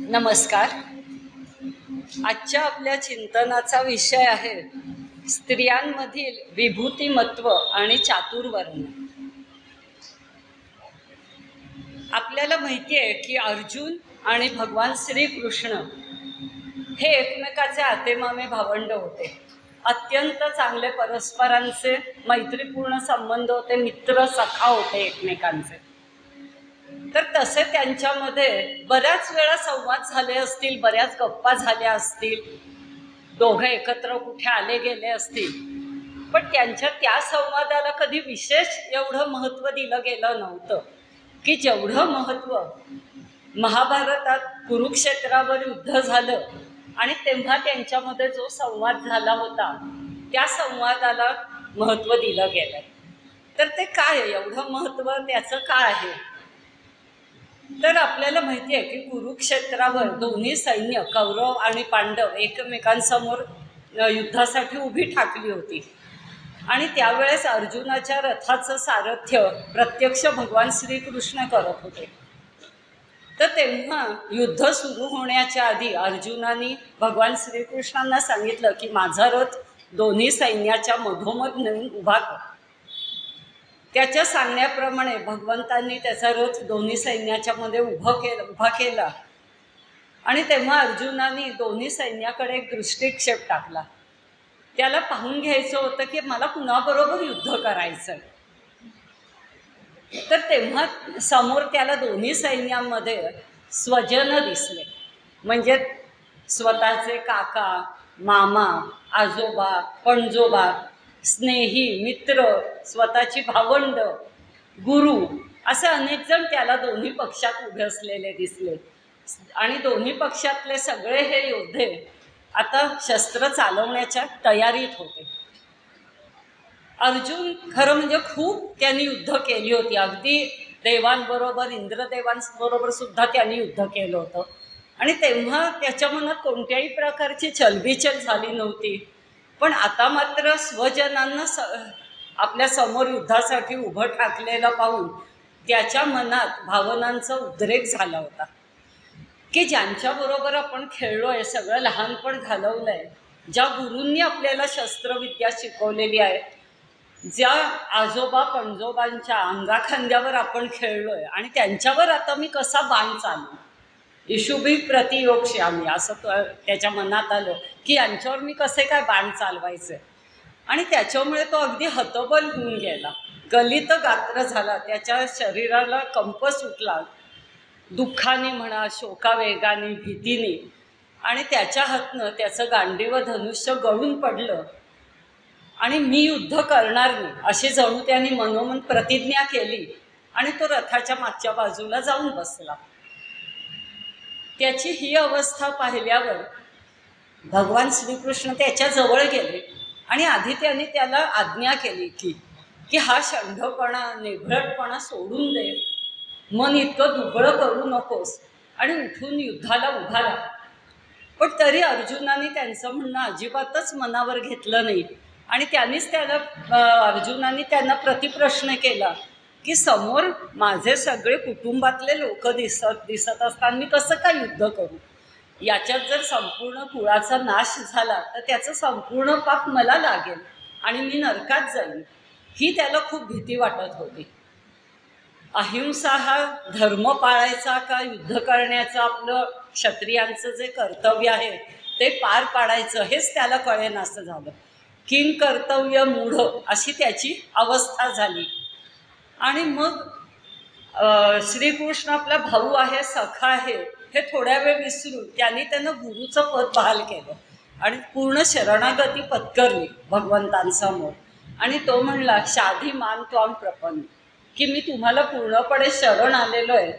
नमस्कार. आजच्या आपल्या चिंतनाचा विषय आहे स्त्रियांमधील विभूतिमत्व आणि चातुर्वर्ण. आपल्याला माहिती आहे की अर्जुन आणि भगवान श्रीकृष्ण हे एकमेकाचे आतेमामे भावंड होते. अत्यंत चांगले परस्परांचे मैत्रीपूर्ण संबंध होते, मित्र सखा होते एकमेकांचे. तर तसे त्यांच्यामध्ये बऱ्याच वेळा संवाद झाले असतील, बऱ्याच गप्पा झाल्या असतील, दोघं एकत्र कुठे आले गेले असतील, पण त्यांच्या त्या संवादाला कधी विशेष एवढं महत्त्व दिलं गेलं नव्हतं की जेवढं महत्त्व महाभारतात कुरुक्षेत्रावर युद्ध झालं आणि तेव्हा त्यांच्यामध्ये जो संवाद झाला होता त्या संवादाला महत्त्व दिलं गेलं. तर ते काय आहे, एवढं महत्त्व त्याचं काय आहे? तर आपल्याला माहिती आहे की कुरुक्षेत्रावर दोन्ही सैन्य कौरव आणि पांडव एकमेकांसमोर युद्धासाठी उभी ठाकली होती आणि त्यावेळेस अर्जुनाच्या रथाचं सारथ्य प्रत्यक्ष भगवान श्रीकृष्ण करत होते. तर तेव्हा युद्ध सुरू होण्याच्या आधी अर्जुनाने भगवान श्रीकृष्णांना सांगितलं की माझा रथ दोन्ही सैन्याच्या मधोमध नेऊन उभा कर. त्याच्या सांगण्याप्रमाणे भगवंतांनी त्याचा रथ दोन्ही सैन्याच्या मध्ये उभा केला आणि तेव्हा अर्जुनाने दोन्ही सैन्याकडे एक दृष्टिक्षेप टाकला. त्याला पाहून घ्यायचं होतं की मला कुणाबरोबर युद्ध करायचं. तर तेव्हा समोर त्याला दोन्ही सैन्यांमध्ये स्वजन दिसले, म्हणजे स्वतःचे काका, मामा, आजोबा, पणजोबा, स्नेही, मित्र, स्वतःची भावंड, गुरु, असे अनेक जण त्याला दोन्ही पक्षात उभे असलेले दिसले. आणि दोन्ही पक्षातले सगळे हे योद्धे आता शस्त्र चालवण्याच्या तयारीत होते. अर्जुन खरं म्हणजे खूप त्यांनी युद्ध केली होती, अगदी देवांबरोबर, इंद्रदेवांबरोबर सुद्धा त्यांनी युद्ध केलं होतं आणि तेव्हा त्याच्या मनात कोणत्याही प्रकारची चलबिचल झाली नव्हती. पण आता मात्र स्वजनांना आपल्या समोर युद्धासाठी उभं ठाकलेलं पाहून त्याच्या मनात भावनांचा उद्रेक झाला होता की ज्यांच्याबरोबर आपण खेळलोय, सगळं लहानपण घालवलंय, ज्या गुरूंनी आपल्याला शस्त्रविद्या शिकवलेली आहे, ज्या आजोबा पणजोबांच्या अंगाखांद्यावर आपण खेळलोय आणि त्यांच्यावर आता मी कसा बाण चालू, इशुभी प्रतियोगश्यामी, असं त्याच्या मनात आलं की यांच्यावर मी कसे काय बाण चालवायचे. आणि त्याच्यामुळे तो अगदी हतबल होऊन गेला, गलित गात्र झाला, त्याच्या शरीराला कंप सुटला, दुःखाने म्हणा, शोकावेगाने, भीतीने, आणि त्याच्या हातनं त्याचं गांडीव धनुष्य गळून पडलं आणि मी युद्ध करणार नाही अशी जणू त्यांनी मनोमन प्रतिज्ञा केली आणि तो रथाच्या मागच्या बाजूला जाऊन बसला. त्याची ही अवस्था पाहिल्यावर भगवान श्रीकृष्ण त्याच्या जवळ गेले आणि आधी त्यांनी त्याला आज्ञा केली की हा शंढपणा, निभळटपणा सोडून दे, मन इतकं दुबळं करू नकोस आणि उठून युद्धाला उभा राहा. पण तरी अर्जुनाने त्यांचं म्हणणं अजिबातच मनावर घेतलं नाही आणि अर्जुनाने त्यांना प्रतिप्रश्न केला की समोर माझे सगळे कुटुंबातले लोक दिसत असताना मी कसं काय युद्ध करू? याच्यात जर संपूर्ण कुळाचा नाश झाला तर त्याचं संपूर्ण पाप मला लागेल आणि मी नरकात जाईन, ही त्याला खूप भीती वाटत होती. अहिंसा हा धर्म पाळायचा का युद्ध करण्याचं आपलं क्षत्रियांचं जे कर्तव्य आहे ते पार पाडायचं, हेच त्याला कळेनासं झालं. किंग कर्तव्य मूढ अशी त्याची अवस्था झाली. आणि मग श्रीकृष्ण आपला भाऊ आहे, सखा आहे, हे थोड्या वेळ विसरून त्यांना गुरुचं पद बहाल केलं आणि पूर्ण शरणागती पत्करली भगवंतांसमोर. आणि तो म्हणला, शाधी मान त्वाम प्रपन्न, की मी तुम्हाला पूर्णपणे शरण आलेलो आहे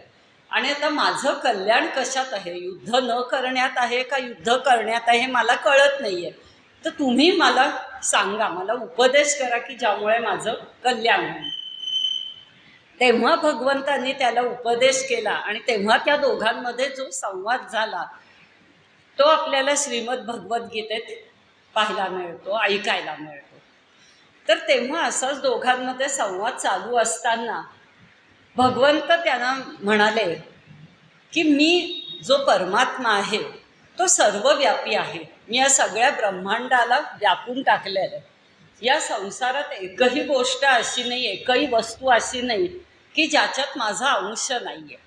आणि आता माझं कल्याण कशात आहे, युद्ध न करण्यात आहे का युद्ध करण्यात आहे मला कळत नाही आहे, तर तुम्ही मला सांगा, मला उपदेश करा की ज्यामुळे माझं कल्याण होईल. तेव्हा भगवंतांनी त्याला उपदेश केला आणि तेव्हा त्या दोघांमध्ये जो संवाद झाला तो आपल्याला श्रीमद भगवद्गीतेत पाहायला मिळतो, ऐकायला मिळतो. तर तेव्हा असंच दोघांमध्ये संवाद चालू असताना भगवंत त्यांना म्हणाले की मी जो परमात्मा आहे तो सर्वव्यापी आहे. मी या सगळ्या ब्रह्मांडाला व्यापून टाकलेलं आहे. या संसारात एकही गोष्ट अशी नाही, एकही वस्तू अशी नाही की ज्याच्यात माझा अंश नाही आहे.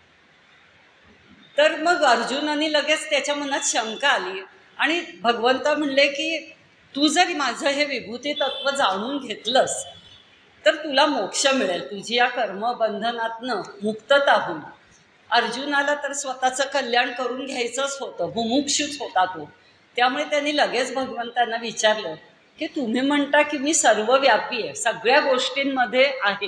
तर मग अर्जुनाने लगेच त्याच्या मनात शंका आली आणि भगवंत म्हणले की तू जर माझं हे विभूती तत्व जाणून घेतलंस तर तुला मोक्ष मिळेल, तुझी या कर्मबंधनातनं मुक्तता होईल. अर्जुनाला तर स्वतःचं कल्याण करून घ्यायचंच होतं, मुमुक्षुच होता तो. त्यामुळे त्यांनी लगेच भगवंतांना विचारलं की तुम्ही म्हणता की मी सर्वव्यापी आहे, सगळ्या गोष्टींमध्ये आहे,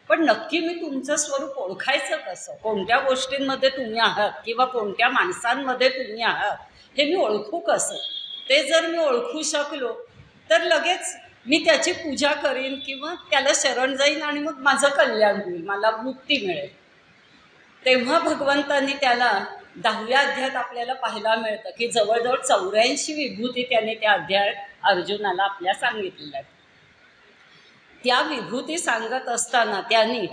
पण नक्की मी तुमचं स्वरूप ओळखायचं कसं? कोणत्या गोष्टींमध्ये तुम्ही आहात किंवा कोणत्या माणसांमध्ये तुम्ही आहात हे मी ओळखू कसं? ते जर मी ओळखू शकलो तर लगेच मी त्याची पूजा करीन किंवा त्याला शरण जाईन आणि मग माझं कल्याण होईल, मला मुक्ती मिळेल. तेव्हा भगवंतांनी त्याला 10व्या अध्यायात आपल्याला पाहायला मिळतं की जवळजवळ 84 विभूती त्याने त्या अध्यायात अर्जुनाला आपल्या सांगितलेल्या आहेत. त्या विभूती सांगत असताना त्यांनी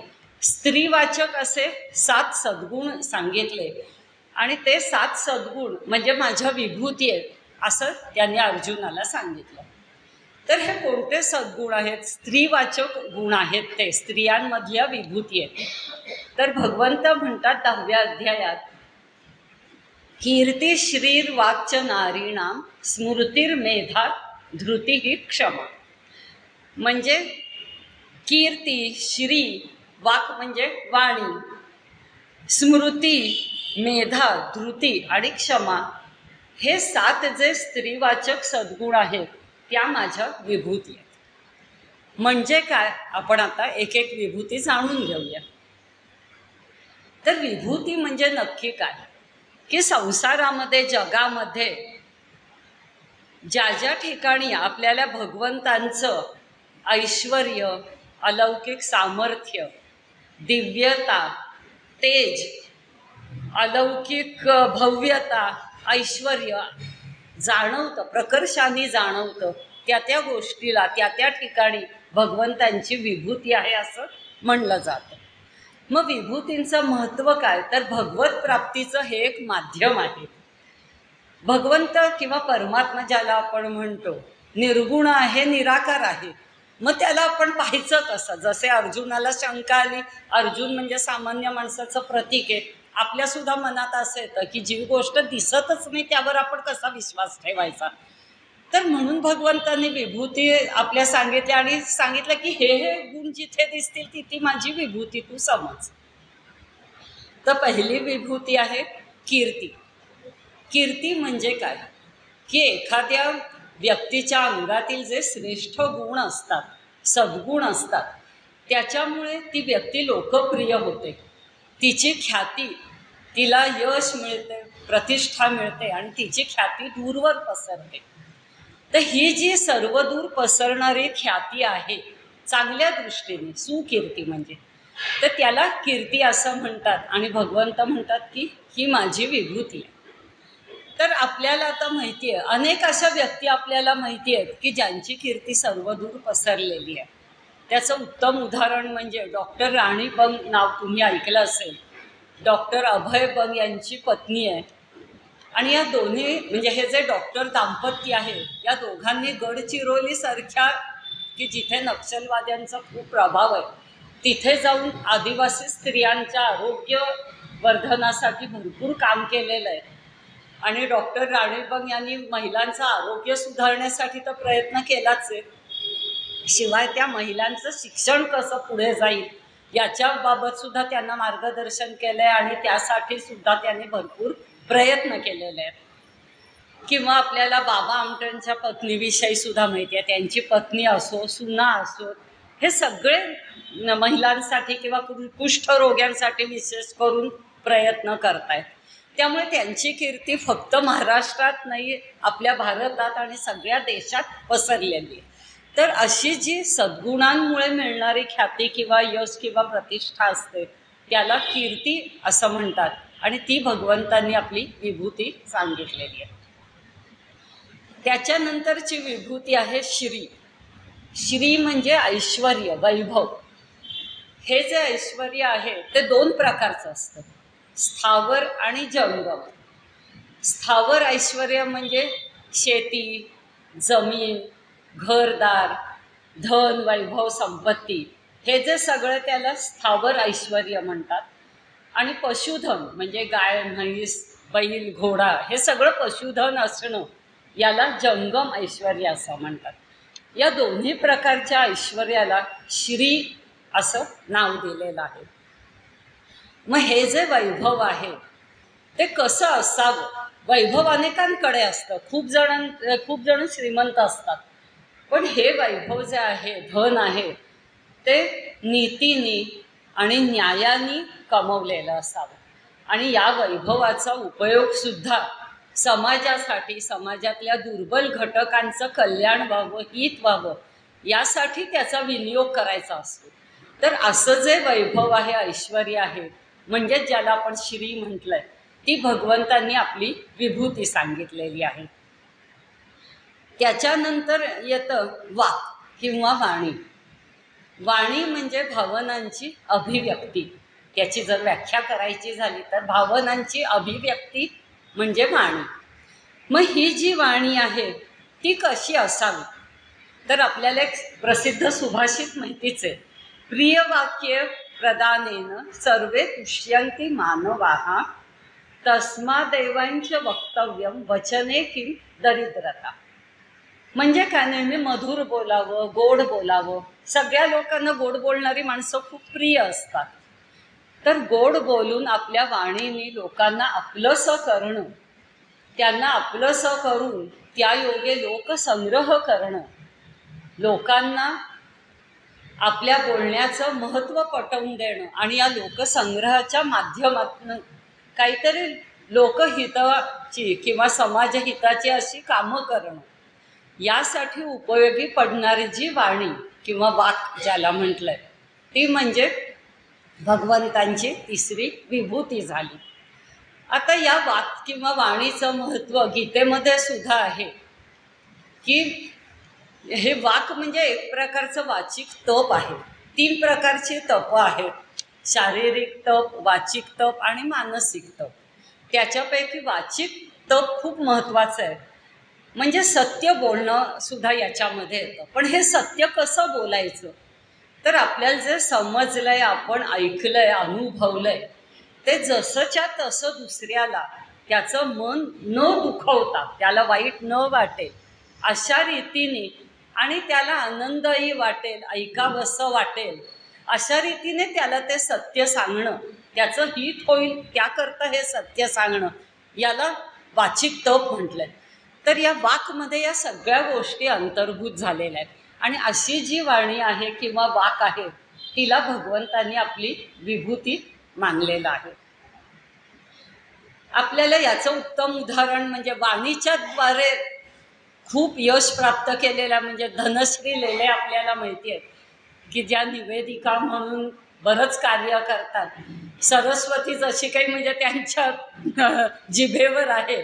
स्त्रीवाचक असे 7 सद्गुण सांगितले आणि ते 7 सद्गुण म्हणजे माझ्या विभूती आहेत असं त्यांनी अर्जुनाला सांगितलं. तर हे कोणते सद्गुण आहेत? स्त्रीवाचक गुण आहेत, ते स्त्रियांमधल्या विभूती आहेत. तर भगवंत म्हणतात 10व्या अध्यायात, कीर्ती श्रीर वाक्च नारीणाम स्मृतिर्मेधा धृती क्षमा. म्हणजे कीर्ती, श्री, वाक म्हणजे वाणी, स्मृती, मेधा, धृती आणि क्षमा हे 7 जे स्त्रीवाचक सद्गुण आहेत त्या माझ्या विभूती आहेत. म्हणजे काय? आपण आता एक एक विभूती जाणून घेऊया. तर विभूती म्हणजे नक्की काय? की संसारामध्ये, जगामध्ये ज्या ज्या ठिकाणी आपल्याला भगवंतांचं ऐश्वर्य, अलौकिक सामर्थ्य, दिव्यता, तेज, अलौकिक भव्यता, ऐश्वर्य जाणवतं, प्रकर्षाने जाणवतं, त्या त्या गोष्टीला त्या त्या ठिकाणी भगवंतांची विभूती आहे असं म्हणलं जातं. मग विभूतींचं महत्त्व काय? तर भगवत प्राप्तीचं हे एक माध्यम आहे. भगवंत किंवा परमात्मा ज्याला आपण म्हणतो निर्गुण आहे, निराकार आहे, मग त्याला आपण पाहायचं कसं? जसे अर्जुनाला शंका आली, अर्जुन म्हणजे सामान्य माणसाचं प्रतीक आहे. आपल्यासुद्धा मनात असं येतं की जी गोष्ट दिसतच नाही त्यावर आपण कसा विश्वास ठेवायचा? तर म्हणून भगवंतांनी विभूती आपल्या सांगितल्या आणि सांगितलं की हे हे गुण जिथे दिसतील तिथे माझी विभूती तू समज. तर पहिली विभूती आहे कीर्ती. कीर्ती म्हणजे काय? की एखाद्या व्यक्तीच्या अंगातील जे श्रेष्ठ गुण असतात, सद्गुण असतात, त्याच्यामुळे ती व्यक्ती लोकप्रिय होते, तिची ख्याती, तिला यश मिळते, प्रतिष्ठा मिळते आणि तिची ख्याती दूरवर पसरते. तर ही जी सर्वदूर पसरणारी ख्याती आहे चांगल्या दृष्टीने, सुकीर्ती म्हणजे, तर त्याला कीर्ती असं म्हणतात आणि भगवंत म्हणतात की ही माझी विभूती आहे. तर आपल्याला आता माहिती आहे, अनेक अशा व्यक्ती आपल्याला माहिती आहेत की ज्यांची कीर्ती सर्वदूर पसरलेली आहे. त्याचं उत्तम उदाहरण म्हणजे डॉक्टर राणी बंग नाव तुम्ही ऐकलं असेल. डॉक्टर अभय बंग यांची पत्नी आहे आणि या दोन्ही म्हणजे हे जे डॉक्टर दाम्पत्य आहे या दोघांनी गडचिरोलीसारख्या की जिथे नक्षलवाद्यांचा खूप प्रभाव आहे तिथे जाऊन आदिवासी स्त्रियांच्या आरोग्य वर्धनासाठी भरपूर काम केलेलं आहे. आणि डॉक्टर राणी बंग यांनी महिलांचं आरोग्य सुधारण्यासाठी तर प्रयत्न केलाच आहे, शिवाय त्या महिलांचं शिक्षण कसं पुढे जाईल याच्याबाबत सुद्धा त्यांना मार्गदर्शन केलं आहे आणि त्यासाठी सुद्धा त्यांनी भरपूर प्रयत्न केलेले आहेत. किंवा आपल्याला बाबा आमटेंच्या पत्नीविषयी सुद्धा माहिती आहे. त्यांची पत्नी असो, सुना असो, हे सगळे महिलांसाठी किंवा कुष्ठरोग्यांसाठी विशेष करून प्रयत्न करतायत. त्यामुळे त्यांची कीर्ती फक्त महाराष्ट्रात नाही, आपल्या भारतात आणि सगळ्या देशात पसरलेली आहे. तर अशी जी सद्गुणांमुळे मिळणारी ख्याती किंवा यश किंवा प्रतिष्ठा असते त्याला कीर्ती असं म्हणतात आणि ती भगवंतांनी आपली विभूती सांगितलेली आहे. त्याच्यानंतरची विभूती आहे श्री. श्री म्हणजे ऐश्वर्य, वैभव. हे जे ऐश्वर्य आहे ते 2 प्रकारचं असतं, स्थावर आणि जंगम. स्थावर ऐश्वर्य म्हणजे शेती, जमीन, घरदार, धन, वैभव, संपत्ती, हे जे सगळं त्याला स्थावर ऐश्वर्य म्हणतात. आणि पशुधन म्हणजे गाय, म्हैस, बैल, घोडा, हे सगळं पशुधन असणं याला जंगम ऐश्वर्य असं म्हणतात. या दोन्ही प्रकारच्या ऐश्वर्याला श्री असं नाव दिलेलं आहे. मग हे जे वैभव आहे ते कसं असावं? वैभव अनेकांकडे असतं, खूप जण श्रीमंत असतात, पण हे वैभव जे आहे, धन आहे, ते नीतीने आणि न्यायाने कमवलेलं असावं. आणि या वैभवाचा उपयोगसुद्धा समाजासाठी, समाजातल्या दुर्बल घटकांचं कल्याण व्हावं, हित व्हावं, यासाठी त्याचा विनियोग करायचा असतो. तर असं जे वैभव आहे, ऐश्वर्य आहे, म्हणजे ज्याला आपण श्री म्हटलंय, ती भगवंतांनी आपली विभूती सांगितलेली आहे. त्याच्यानंतर येतं वाक किंवा वाणी. वाणी म्हणजे भावनांची अभिव्यक्ती. त्याची जर व्याख्या करायची झाली तर भावनांची अभिव्यक्ती म्हणजे वाणी. मग ही जी वाणी आहे ती कशी असावी? तर आपल्याला एक प्रसिद्ध सुभाषित माहितीच आहे, प्रिय वाक्य प्रदानेन सर्वे तुष्यन्ति मानवाः तस्मादेवांच वक्तव्यम वचने किं दरिद्रता. म्हणजे काय, नेहमी मधुर बोलावं, गोड बोलावं. सगळ्या लोकांना गोड बोलणारी माणसं खूप प्रिय असतात. तर गोड बोलून आपल्या वाणीने लोकांना आपलंसं करणं, त्यांना आपलंसं करून त्या योगे लोकसंग्रह करणं, लोकांना आपल्या बोलण्याचं महत्त्व पटवून देणं आणि या लोकसंग्रहाच्या माध्यमातून काहीतरी लोकहिताची किंवा समाजहिताची अशी कामं करणं, यासाठी उपयोगी पडणारी जी वाणी किंवा वाक ज्याला म्हटलंय, ती म्हणजे भगवंतांची तिसरी विभूती झाली. आता या वाक किंवा वाणीचं महत्त्व गीतेमध्ये सुद्धा आहे की हे वाक म्हणजे एक प्रकारचं वाचिक तप आहे. 3 प्रकारची तप आहेत, शारीरिक तप, वाचिक तप आणि मानसिक तप. त्याच्यापैकी वाचिक तप खूप महत्त्वाचं आहे, म्हणजे सत्य बोलणं सुद्धा याच्यामध्ये येतं. पण हे सत्य कसं बोलायचं? तर आपल्याला जे समजलंय, आपण ऐकलंय, अनुभवलंय, ते जसंच्या तसं दुसऱ्याला त्याचं मन न दुखवता, त्याला वाईट न वाटेल अशा रीतीने आणि त्याला आनंदही वाटेल, ऐकावंसं वाटेल अशा रीतीने त्याला ते सत्य सांगणं, त्याचं हित होईल त्याकरता हे सत्य सांगणं, याला वाचिक तप म्हटलंय. तर या वाकमध्ये या सगळ्या गोष्टी अंतर्भूत झालेल्या आहेत. आणि अशी जी वाणी आहे किंवा वाक आहे, तिला भगवंतांनी आपली विभूती मानलेलं आहे. आपल्याला याचं उत्तम उदाहरण म्हणजे वाणीच्या द्वारे खूप यश प्राप्त केलेला म्हणजे धनश्री लेले आपल्याला माहिती आहे की ज्या निवेदिका म्हणून बरंच कार्य करतात. सरस्वती जशी काही म्हणजे त्यांच्या जिभेवर आहे.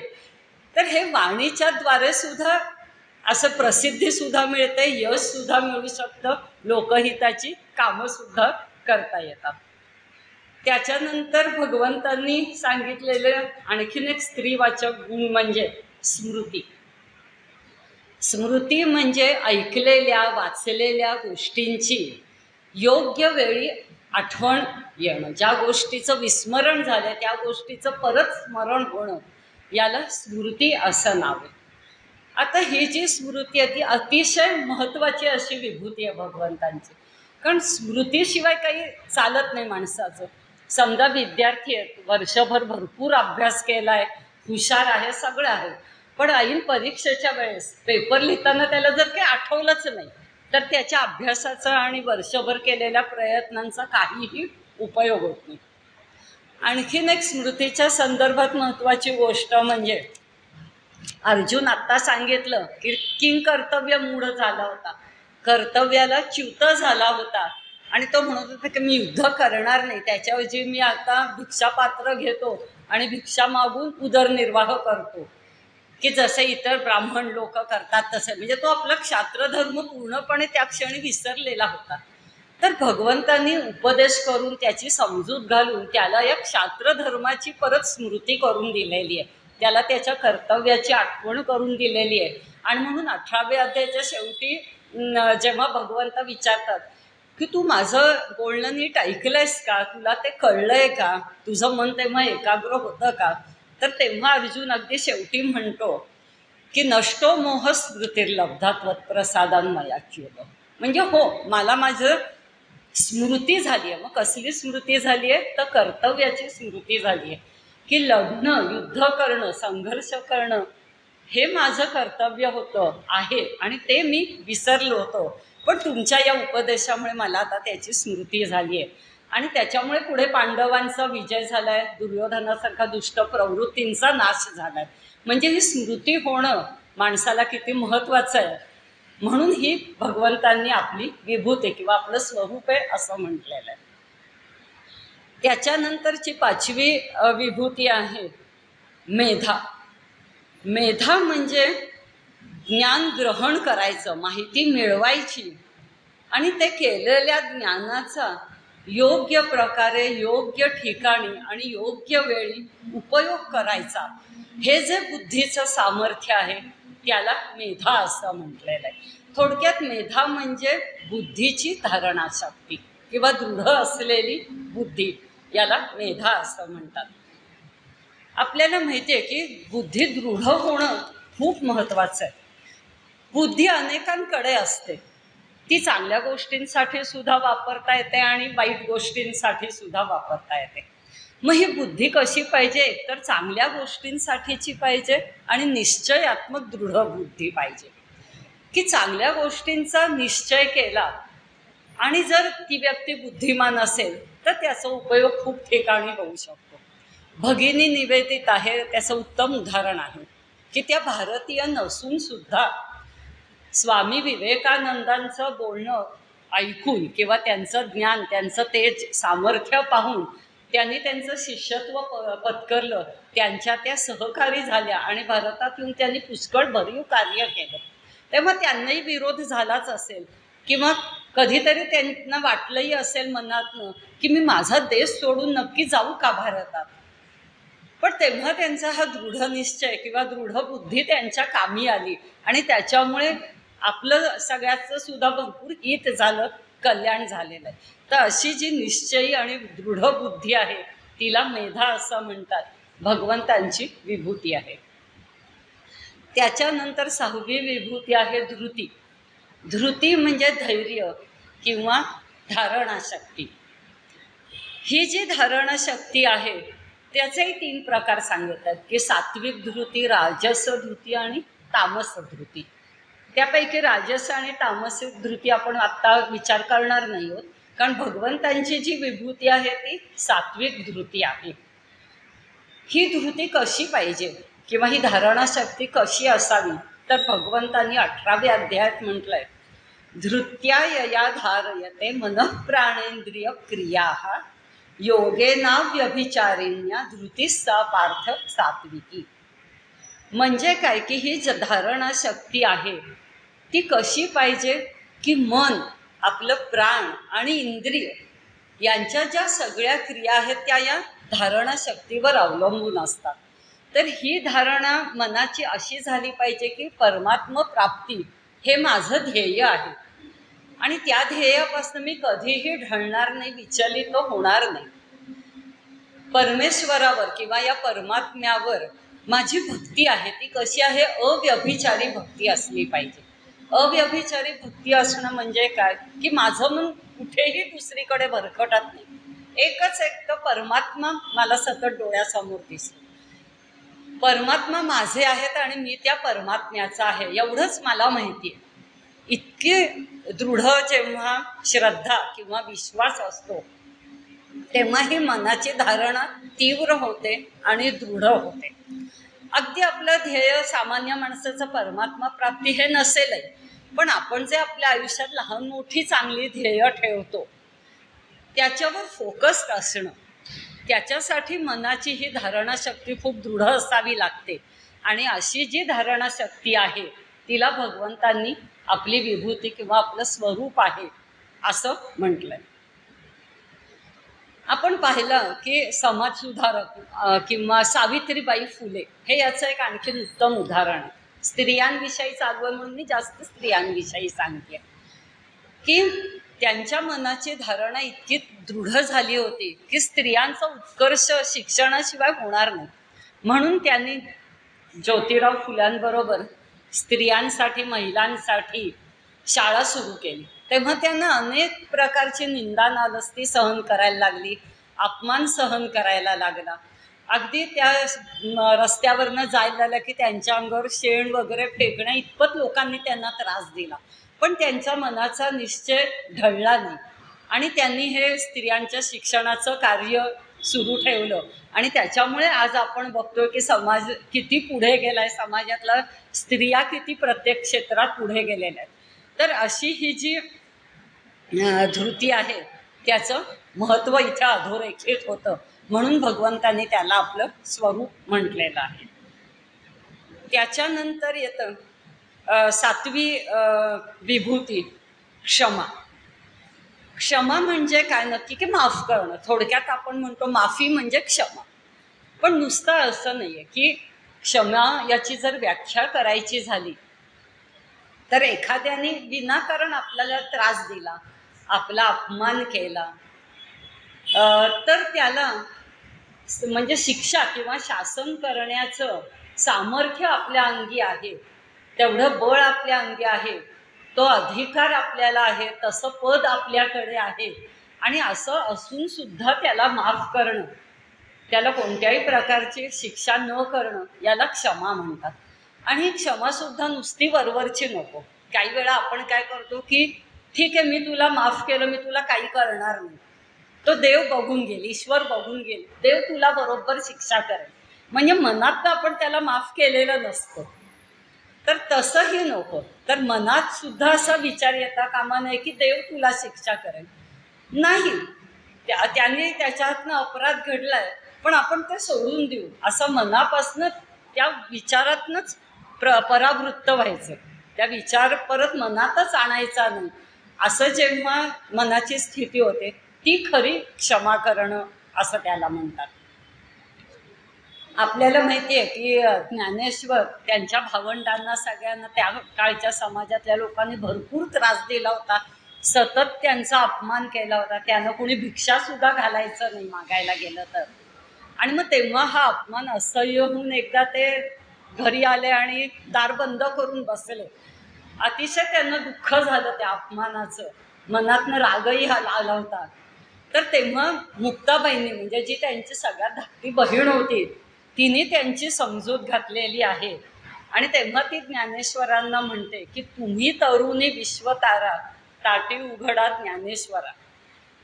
तर हे वाणीच्या द्वारे सुद्धा असं प्रसिद्धी सुद्धा मिळते, यश सुद्धा मिळू शकतं, लोकहिताची कामं सुद्धा करता येतात. त्याच्यानंतर भगवंतांनी सांगितलेले आणखीन एक स्त्रीवाचक गुण म्हणजे स्मृती. स्मृती म्हणजे ऐकलेल्या, वाचलेल्या गोष्टींची योग्य वेळी आठवण येणं. ज्या गोष्टीचं विस्मरण झालं त्या गोष्टीचं परत स्मरण होणं, याला स्मृती असं नाव आहे. आता ही जी स्मृती आहे ती अतिशय महत्त्वाची अशी विभूती आहे भगवंतांची. कारण स्मृतीशिवाय काही चालत नाही माणसाचं. समजा विद्यार्थी आहेत, वर्षभर भरपूर अभ्यास केला आहे, हुशार आहे, सगळं आहे, पण ऐन परीक्षेच्या वेळेस पेपर लिहिताना त्याला जर काही आठवलंच नाही तर त्याच्या अभ्यासाचा आणि वर्षभर केलेल्या प्रयत्नांचा काहीही उपयोग होत नाही. आणखीन एक स्मृतीच्या संदर्भात महत्त्वाची गोष्ट म्हणजे अर्जुन आत्ता सांगितलं की किंकर्तव्य मूढ झाला होता, कर्तव्याला च्युत झाला होता आणि तो म्हणत होता की मी युद्ध करणार नाही, त्याच्याऐवजी मी आता भिक्षापात्र घेतो आणि भिक्षा मागून उदरनिर्वाह करतो, की जसे इतर ब्राह्मण लोक करतात तसे. म्हणजे तो आपला क्षात्रधर्म पूर्णपणे त्या क्षणी विसरलेला होता. तर भगवंतांनी उपदेश करून त्याची समजूत घालून त्याला या क्षात्रधर्माची परत स्मृती करून दिलेली आहे त्याला त्याच्या कर्तव्याची आठवण करून दिलेली आहे. आणि म्हणून 18व्या अध्यायाच्या शेवटी जेव्हा भगवंत विचारतात की तू माझं बोलणं नीट ऐकलंयस का, तुला ते कळलंय का, तुझं मन तेव्हा एकाग्र होतं का, तर तेव्हा अर्जुन अगदी शेवटी म्हणतो की नष्टो मोह स्मृतिर्लब्धात्वत् प्रसादान्मयाच्युत. म्हणजे हो, मला माझं स्मृती झाली आहे. मग कसली स्मृती झाली आहे, तर कर्तव्याची स्मृती झाली आहे की लढणं, युद्ध करणं, संघर्ष करणं हे माझं कर्तव्य होतं आहे आणि ते मी विसरलो होतो. पण तुमच्या या उपदेशामुळे मला आता त्याची स्मृती झाली आहे आणि त्याच्यामुळे पुढे पांडवांचा विजय झाला आहे, दुर्योधनासारखा दुष्ट प्रवृत्तींचा नाश झाला आहे. म्हणजे ही स्मृती होणं माणसाला किती महत्त्वाचं आहे. म्हणून ही भगवंतांनी आपली विभूती किंवा आपलं स्वरूप आहे असं म्हटलेलं आहे. त्याच्यानंतरची 5वी विभूती आहे मेधा. मेधा म्हणजे ज्ञान ग्रहण करायचं, माहिती मिळवायची आणि ते केलेल्या ज्ञानाचा योग्य प्रकारे, योग्य ठिकाणी आणि योग्य वेळी उपयोग करायचा. हे जे बुद्धीचं सामर्थ्य आहे त्याला मेधा असं म्हटलेलं आहे. थोडक्यात मेधा म्हणजे बुद्धीची धारणाशक्ती किंवा दृढ असलेली बुद्धी, याला मेधा असं म्हणतात. आपल्याला माहिती आहे की बुद्धी दृढ होणं खूप महत्त्वाचं आहे. बुद्धी अनेकांकडे असते, ती चांगल्या गोष्टींसाठी सुद्धा वापरता येते आणि वाईट गोष्टींसाठी सुद्धा वापरता येते. मग ही बुद्धी कशी पाहिजे, तर चांगल्या गोष्टींसाठीची पाहिजे आणि निश्चयात्मक दृढ बुद्धी पाहिजे की चांगल्या गोष्टींचा निश्चय केला आणि जर ती व्यक्ती बुद्धिमान असेल तर त्याचा उपयोग खूप ठिकाणी होऊ शकतो. भगिनी निवेदित आहे त्याचं उत्तम उदाहरण आहे की त्या भारतीय नसून सुद्धा स्वामी विवेकानंदांचं बोलणं ऐकून किंवा त्यांचं ज्ञान, त्यांचं तेज, सामर्थ्य पाहून त्यांनी त्यांचं शिष्यत्व पत्करलं. त्यांच्या त्या सहकारी झाल्या आणि भारतात येऊन त्यांनी पुष्कळ भरीव कार्य केलं. तेव्हा त्यांनाही विरोध झालाच असेल किंवा कधीतरी त्यांना वाटलंही असेल मनातनं की मी माझा देश सोडून नक्की जाऊ का भारतात. पण तेव्हा त्यांचा हा दृढ निश्चय किंवा दृढ बुद्धी त्यांच्या कामी आली आणि त्याच्यामुळे आपलं सगळ्याचं सुद्धा भरपूर हित झालं, कल्याण झालेलं आहे. तर अशी जी निश्चयी आणि दृढ बुद्धी आहे तिला मेधा असं म्हणतात. भगवंतांची विभूती आहे. त्याच्यानंतर 6वी विभूती आहे धृती. धृती म्हणजे धैर्य किंवा धारणाशक्ती. ही जी धारणाशक्ती आहे त्याचेही 3 प्रकार सांगिततात की सात्विक धृती, राजस धृती आणि तामस धृती. त्यापैकी राजस आणि तामसिक धृती आपण आत्ता विचार करणार नाही आहोत, कारण भगवंतांची जी विभूती आहे ती सात्विक धृती आहे. ही धृती कशी पाहिजे किंवा ही धारणाशक्ती कशी असावी, तर भगवंतांनी 18व्या अध्यायात म्हटलंय धृत्या यया धारयते मनःप्राणेंद्रिय क्रिया योगेना व्यभिचारिण्या धृतीस्सा पार्थ सात्विकी. म्हणजे काय की ही धारणाशक्ती आहे ती कशी पाहिजे की मन, आपलं प्राण आणि इंद्रिय यांच्या ज्या सगळ्या क्रिया आहेत त्या या धारणाशक्तीवर अवलंबून असतात. तर ही धारणा मनाची अशी झाली पाहिजे की परमात्म प्राप्ती हे माझं ध्येय आहे आणि त्या ध्येयापासून मी कधीही ढळणार नाही, विचलित होणार नाही. परमेश्वरावर किंवा या परमात्म्यावर माझी भक्ती आहे ती कशी आहे, अव्यभिचारी भक्ती असली पाहिजे. अव्यभिचारी भक्ती असणं म्हणजे काय की माझं मन कुठेही दुसरीकडे भरकटत नाही. एकच एक तर परमात्मा मला सतत डोळ्यासमोर दिसतो. परमात्मा माझे आहेत आणि मी त्या परमात्म्याचा आहे एवढंच मला माहिती आहे. इतकी दृढ जेव्हा श्रद्धा किंवा विश्वास असतो तेव्हा ही मनाची धारणा तीव्र होते आणि दृढ होते. अगदी आपलं ध्येय सामान्य माणसाचं परमात्मा प्राप्ती हे नसेलही, पण आपण जे आपल्या आयुष्यात लहान मोठी चांगली ध्येय ठेवतो त्याच्यावर फोकस्ड असणं, त्याच्यासाठी मनाची ही धारणाशक्ती खूप दृढ असावी लागते. आणि अशी जी धारणाशक्ती आहे तिला भगवंतांनी आपली विभूती किंवा आपलं स्वरूप आहे असं म्हटलंय. आपण पाहिलं की समाजसुधारक किंवा सावित्रीबाई फुले हे याचं एक आणखीन उत्तम उदाहरण आहे. स्त्रियांविषयी चालवं म्हणून मी जास्त स्त्रियांविषयी सांगते की त्यांच्या मनाची धारणा इतकी दृढ झाली होती की स्त्रियांचा उत्कर्ष शिक्षणाशिवाय होणार नाही, म्हणून त्यांनी ज्योतिराव फुल्यांबरोबर स्त्रियांसाठी महिलांसाठी शाळा सुरू केली. तेव्हा त्यांना अनेक प्रकारची निंदा नालस्ती सहन करायला लागली, अपमान सहन करायला लागला. अगदी त्या रस्त्यावरनं जायला लागलं की त्यांच्या अंगावर शेण वगैरे फेकण्या इतपत लोकांनी त्यांना त्रास दिला, पण त्यांच्या मनाचा निश्चय ढळला नाही आणि त्यांनी हे स्त्रियांच्या शिक्षणाचं कार्य सुरू ठेवलं. आणि त्याच्यामुळे आज आपण बघतोय की समाज किती पुढे गेलाय, समाजातल्या स्त्रिया किती प्रत्येक क्षेत्रात पुढे गेलेल्या आहेत. तर अशी ही जी धृती आहे त्याचं महत्त्व इथे अधोरेखित होतं, म्हणून भगवंताने त्याला आपलं स्वरूप म्हटलेलं आहे. त्याच्यानंतर येतं 7वी विभूती क्षमा. क्षमा म्हणजे काय नक्की की माफ करणं. थोडक्यात आपण म्हणतो माफी म्हणजे क्षमा, पण नुसतं असं नाही आहे की क्षमा याची जर व्याख्या करायची झाली तर एखाद्याने विनाकारण आपल्याला त्रास दिला, आपला अपमान केला, तर त्याला म्हणजे शिक्षा किंवा शासन करण्याचं सामर्थ्य आपल्या अंगी आहे, तेवढं बळ आपल्या अंगी आहे, तो अधिकार आपल्याला आहे, तसं पद आपल्याकडे आहे. आणि असं असून सुद्धा त्याला माफ करणं, त्याला कोणत्याही प्रकारची शिक्षा न करणं, याला क्षमा म्हणतात. आणि क्षमासुद्धा नुसती वरवरची नको. काही वेळा आपण काय करतो की ठीक आहे, मी तुला माफ केलं, मी तुला काही करणार नाही. तो देव बघून गेल, ईश्वर बघून गेल, देव तुला बरोबर शिक्षा करेल, म्हणजे मनात आपण त्याला माफ केलेलं नसतं. तर तसंही नको. तर मनात सुद्धा असा विचार येता कामा नये की देव तुला शिक्षा करेल. नाही, त्याने त्याच्या हातनं अपराध घडलाय, पण आपण ते सोडून देऊ असं मनापासनं त्या विचारातनंच परावृत्त व्हायचं. त्या विचार परत मनातच आणायचा नाही. असं जेव्हा मनाची स्थिती होते ती खरी क्षमा करणं असं त्याला म्हणतात. आपल्याला माहिती आहे की ज्ञानेश्वर त्यांच्या भावंडांना सगळ्यांना त्या काळच्या समाजातल्या लोकांनी भरपूर त्रास दिला होता, सतत त्यांचा अपमान केला होता. त्यानं कोणी भिक्षासुद्धा घालायचं नाही मागायला गेलं तर. आणि मग तेव्हा हा अपमान असह्य होऊन एकदा ते घरी आले आणि दार बंद करून बसले. अतिशय त्यांना दुःख झालं त्या अपमानाचं, मनातनं रागही आला होता. तर तेव्हा मुक्ताबाईंनी, म्हणजे जी त्यांची सगळ्यात धाकटी बहीण होती, तिने त्यांची समजूत घातलेली आहे. आणि तेव्हा ती ज्ञानेश्वरांना म्हणते की तुम्ही तरुणी विश्वतारा, ताटी उघडा ज्ञानेश्वरा.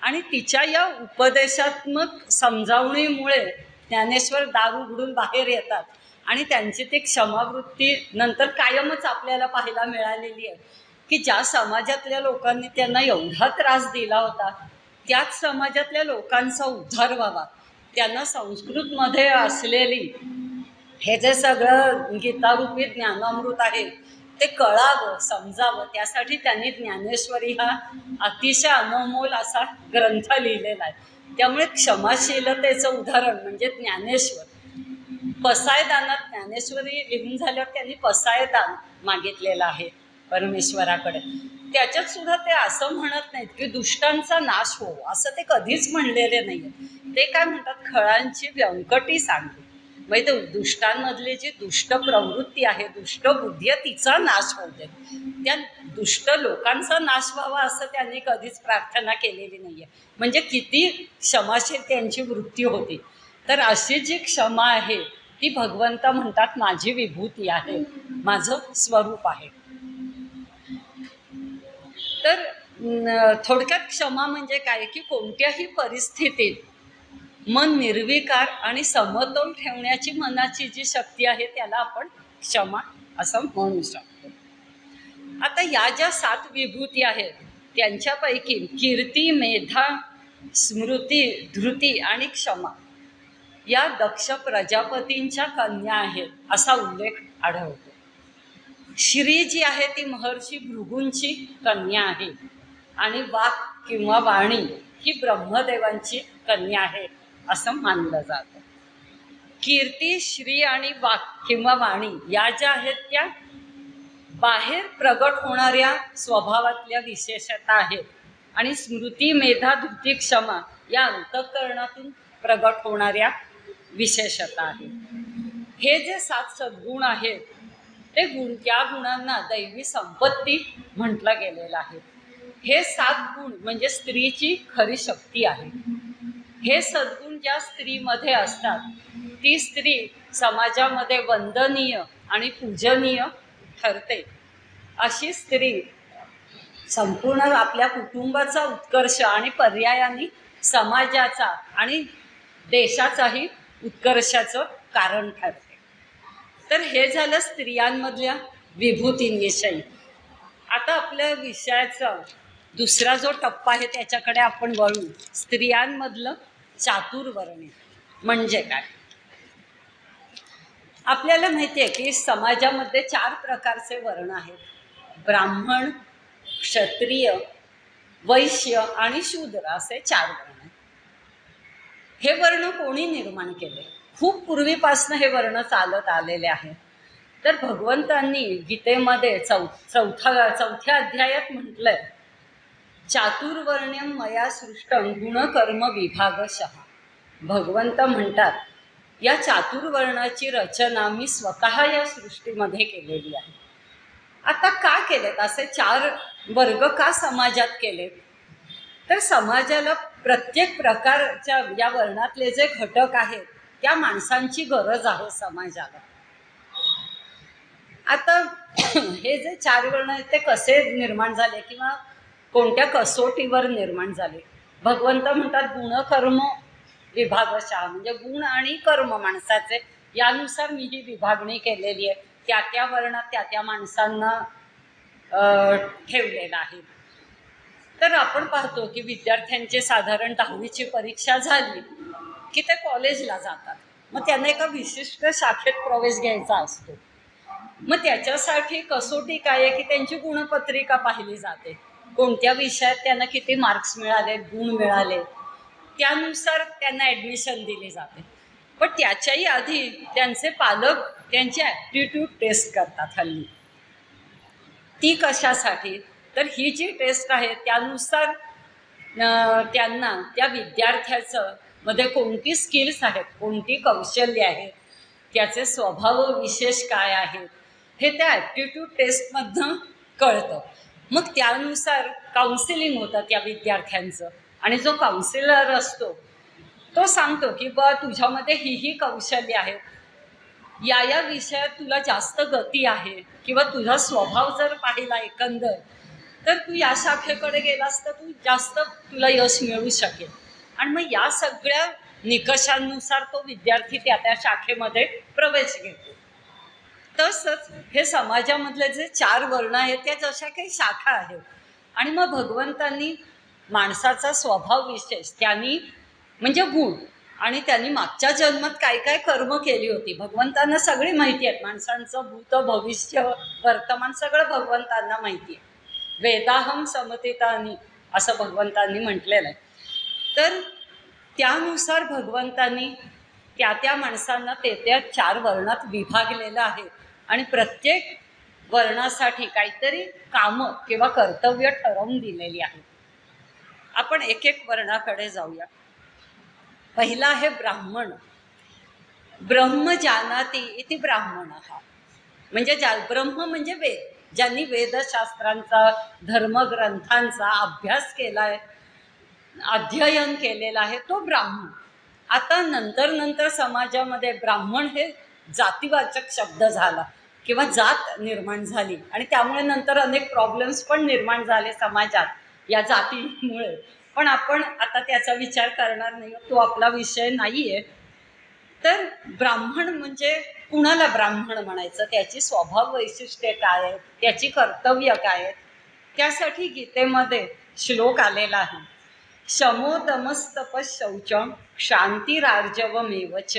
आणि तिच्या या उपदेशात्मक समजावणीमुळे ज्ञानेश्वर दार उघडून बाहेर येतात आणि त्यांची ती क्षमावृत्ती नंतर कायमच आपल्याला पाहायला मिळालेली आहे की ज्या समाजातल्या लोकांनी त्यांना एवढा त्रास दिला होता त्याच समाजातल्या लोकांचा उद्धार व्हावा, त्यांना संस्कृतमध्ये असलेली हे जे सगळं गीतारूपी ज्ञानामृत आहे ते कळावं, समजावं, त्यासाठी त्यांनी ज्ञानेश्वरी हा अतिशय अनमोल असा ग्रंथ लिहिलेला आहे. त्यामुळे क्षमाशीलतेचं उदाहरण म्हणजे ज्ञानेश्वर. पसायदानात ज्ञानेश्वरी लिहून झाल्यावर त्यांनी पसायदान मागितलेलं आहे परमेश्वराकडे. त्याच्यात सुद्धा ते असं म्हणत नाहीत की दुष्टांचा नाश हो, असं ते कधीच म्हणलेले नाही. ते काय म्हणतात, खळांची व्यंकटी सांगते. म्हणजे दुष्टांमधली जी दुष्ट प्रवृत्ती आहे, दुष्ट बुद्धी आहे, तिचा नाश होते. त्या दुष्ट लोकांचा नाश व्हावा असं त्यांनी कधीच प्रार्थना केलेली नाहीये. म्हणजे किती क्षमाशील त्यांची वृत्ती होती. तर अशी जी क्षमा आहे ती भगवंत म्हणतात माझी विभूती आहे, माझं स्वरूप आहे. तर थोडक्यात क्षमा म्हणजे काय की कोणत्याही परिस्थितीत मन निर्विकार आणि समतोल ठेवण्याची मनाची जी शक्ती आहे त्याला आपण क्षमा असं म्हणू शकतो. आता या ज्या 7 विभूती आहेत त्यांच्यापैकी कीर्ती, मेधा, स्मृती, धृती आणि क्षमा या दक्ष प्रजापतींच्या कन्या आहेत असा उल्लेख आढळतो. श्री जी आहे ती महर्षी भृगूंची कन्या आहे आणि वाक किंवा वाणी ही ब्रह्मदेवांची कन्या आहे असं मानलं जातं. कीर्ती, श्री आणि किंवा वाणी या ज्या आहेत त्या बाहेर प्रगट होणाऱ्या स्वभावातल्या विशेषता आहेत आणि स्मृती, मेधा, धृती, क्षमा या अंतःकरणातून प्रगट होणाऱ्या विशेषता आहेत. हे जे 7 सद्गुण आहेत ते त्या गुणांना दैवी संपत्ती म्हटलं गेलेलं आहे. हे 7 गुण म्हणजे स्त्रीची खरी शक्ती आहे. हे सद्गुण ज्या स्त्रीमध्ये असतात ती स्त्री समाजामध्ये वंदनीय आणि पूजनीय ठरते. अशी स्त्री संपूर्ण आपल्या कुटुंबाचा उत्कर्ष आणि पर्यायाने समाजाचा आणि देशाचाही उत्कर्षाचं कारण ठरते. तर हे झालं स्त्रियांमधल्या विभूतींविषयी. आता आपल्या विषयाचा दुसरा जो टप्पा आहे त्याच्याकडे आपण वळू. स्त्रियांमधलं चातुर्वर्ण्य म्हणजे काय? आपल्याला माहिती आहे की समाजामध्ये 4 प्रकारचे वर्ण आहेत. ब्राह्मण, क्षत्रिय, वैश्य आणि शूद्र असे 4 वर्ण आहेत. हे वर्ण कोणी निर्माण केले? खूप पूर्वीपासून हे वर्ण चालत आलेले आहेत. तर भगवंतांनी गीतेमध्ये चौथ्या अध्यायात म्हटलंय, चातुर्वर्ण्यम मया सृष्टं गुणकर्म विभागशः. भगवंत म्हणतात या चातुर्वर्णाची रचना मी स्वतः या सृष्टीमध्ये केलेली आहे. आता का केलेत असे 4 वर्ग का समाजात केलेत? तर समाजाला प्रत्येक प्रकारच्या या वर्णातले जे घटक आहेत त्या माणसांची गरज आहे समाजाला. आता हे जे 4 वर्ण आहेत ते कसे निर्माण झाले किंवा कोणत्या कसोटीवर निर्माण झाले? भगवंत म्हणतात गुणकर्म विभागशः, म्हणजे गुण आणि कर्म माणसाचे यानुसार मी ही विभागणी केलेली आहे. त्या त्या वर्णात त्या त्या माणसांना ठेवलेलं आहे. तर आपण पाहतो की विद्यार्थ्यांची साधारण 10वीची परीक्षा झाली की ते कॉलेजला जातात. मग त्यांना एका विशिष्ट शाखेत प्रवेश घ्यायचा असतो. मग त्याच्यासाठी कसोटी काय आहे की त्यांची गुणपत्रिका पाहिली जाते. कोणत्या विषयात त्यांना किती मार्क्स मिळाले, गुण मिळाले, त्यानुसार त्यांना ॲडमिशन दिली जाते. पण त्याच्याही आधी त्यांचे पालक त्यांची ॲप्टिट्यूड टेस्ट करतात हल्ली. ती कशासाठी? तर ही जी टेस्ट आहे त्यानुसार त्यांना त्या विद्यार्थ्याचं मध्ये कोणती स्किल्स आहेत, कोणती कौशल्य आहेत, त्याचे स्वभाव विशेष काय आहेत हे त्या ॲप्टिट्यूड टेस्टमधनं कळतं. मग त्यानुसार काउन्सिलिंग होतं त्या विद्यार्थ्यांचं आणि जो काउन्सिलर असतो तो सांगतो की बा तुझ्यामध्ये ही कौशल्य आहेत, या विषयात तुला जास्त गती आहे किंवा तुझा स्वभाव जर पाहिला एकंदर तर तू या शाखेकडे गेलास तर तुला यश मिळू शकेल. आणि मग या सगळ्या निकषांनुसार तो विद्यार्थी त्या शाखेमध्ये प्रवेश घेतो. तसंच हे समाजामधले जे 4 वर्ण आहेत त्या जशा काही शाखा आहेत. आणि मग भगवंतांनी माणसाचा स्वभाव विशेष त्यांनी म्हणजे गुण आणि त्यांनी मागच्या जन्मात काय काय कर्म केली होती भगवंतांना सगळी माहिती आहे. माणसांचं भूत, भविष्य, वर्तमान सगळं भगवंतांना माहिती आहे. वेदाहम समतितानी असं भगवंतांनी म्हटलेलं आहे. तर त्यानुसार भगवंतांनी त्या माणसांना त्या 4 वर्णात विभागलेलं आहे आणि प्रत्येक वर्णासाठी काहीतरी कामं किंवा कर्तव्य ठरवून दिलेली आहेत. आपण एक एक वर्णाकडे जाऊया. पहिला आहे ब्राह्मण. ब्रह्म जानाति इति ब्राह्मणः, म्हणजे ब्रह्म म्हणजे वेद. ज्यांनी वेदशास्त्रांचा, धर्मग्रंथांचा अभ्यास केलाय, अध्ययन केलेला आहे तो ब्राह्मण. आता नंतर समाजामध्ये ब्राह्मण हे जातीवाचक शब्द झाला किंवा जात निर्माण झाली आणि त्यामुळे नंतर अनेक प्रॉब्लेम्स पण निर्माण झाले समाजात या जातीमुळे. पण आपण आता त्याचा विचार करणार नाही, तो आपला विषय नाही आहे. तर ब्राह्मण म्हणजे कुणाला ब्राह्मण म्हणायचं, त्याची स्वभाव वैशिष्ट्ये काय आहेत, त्याची कर्तव्य काय आहेत, त्यासाठी गीतेमध्ये श्लोक आलेला आहे. शमो दमस्तपः शौचम क्षांतिरार्जवमेवच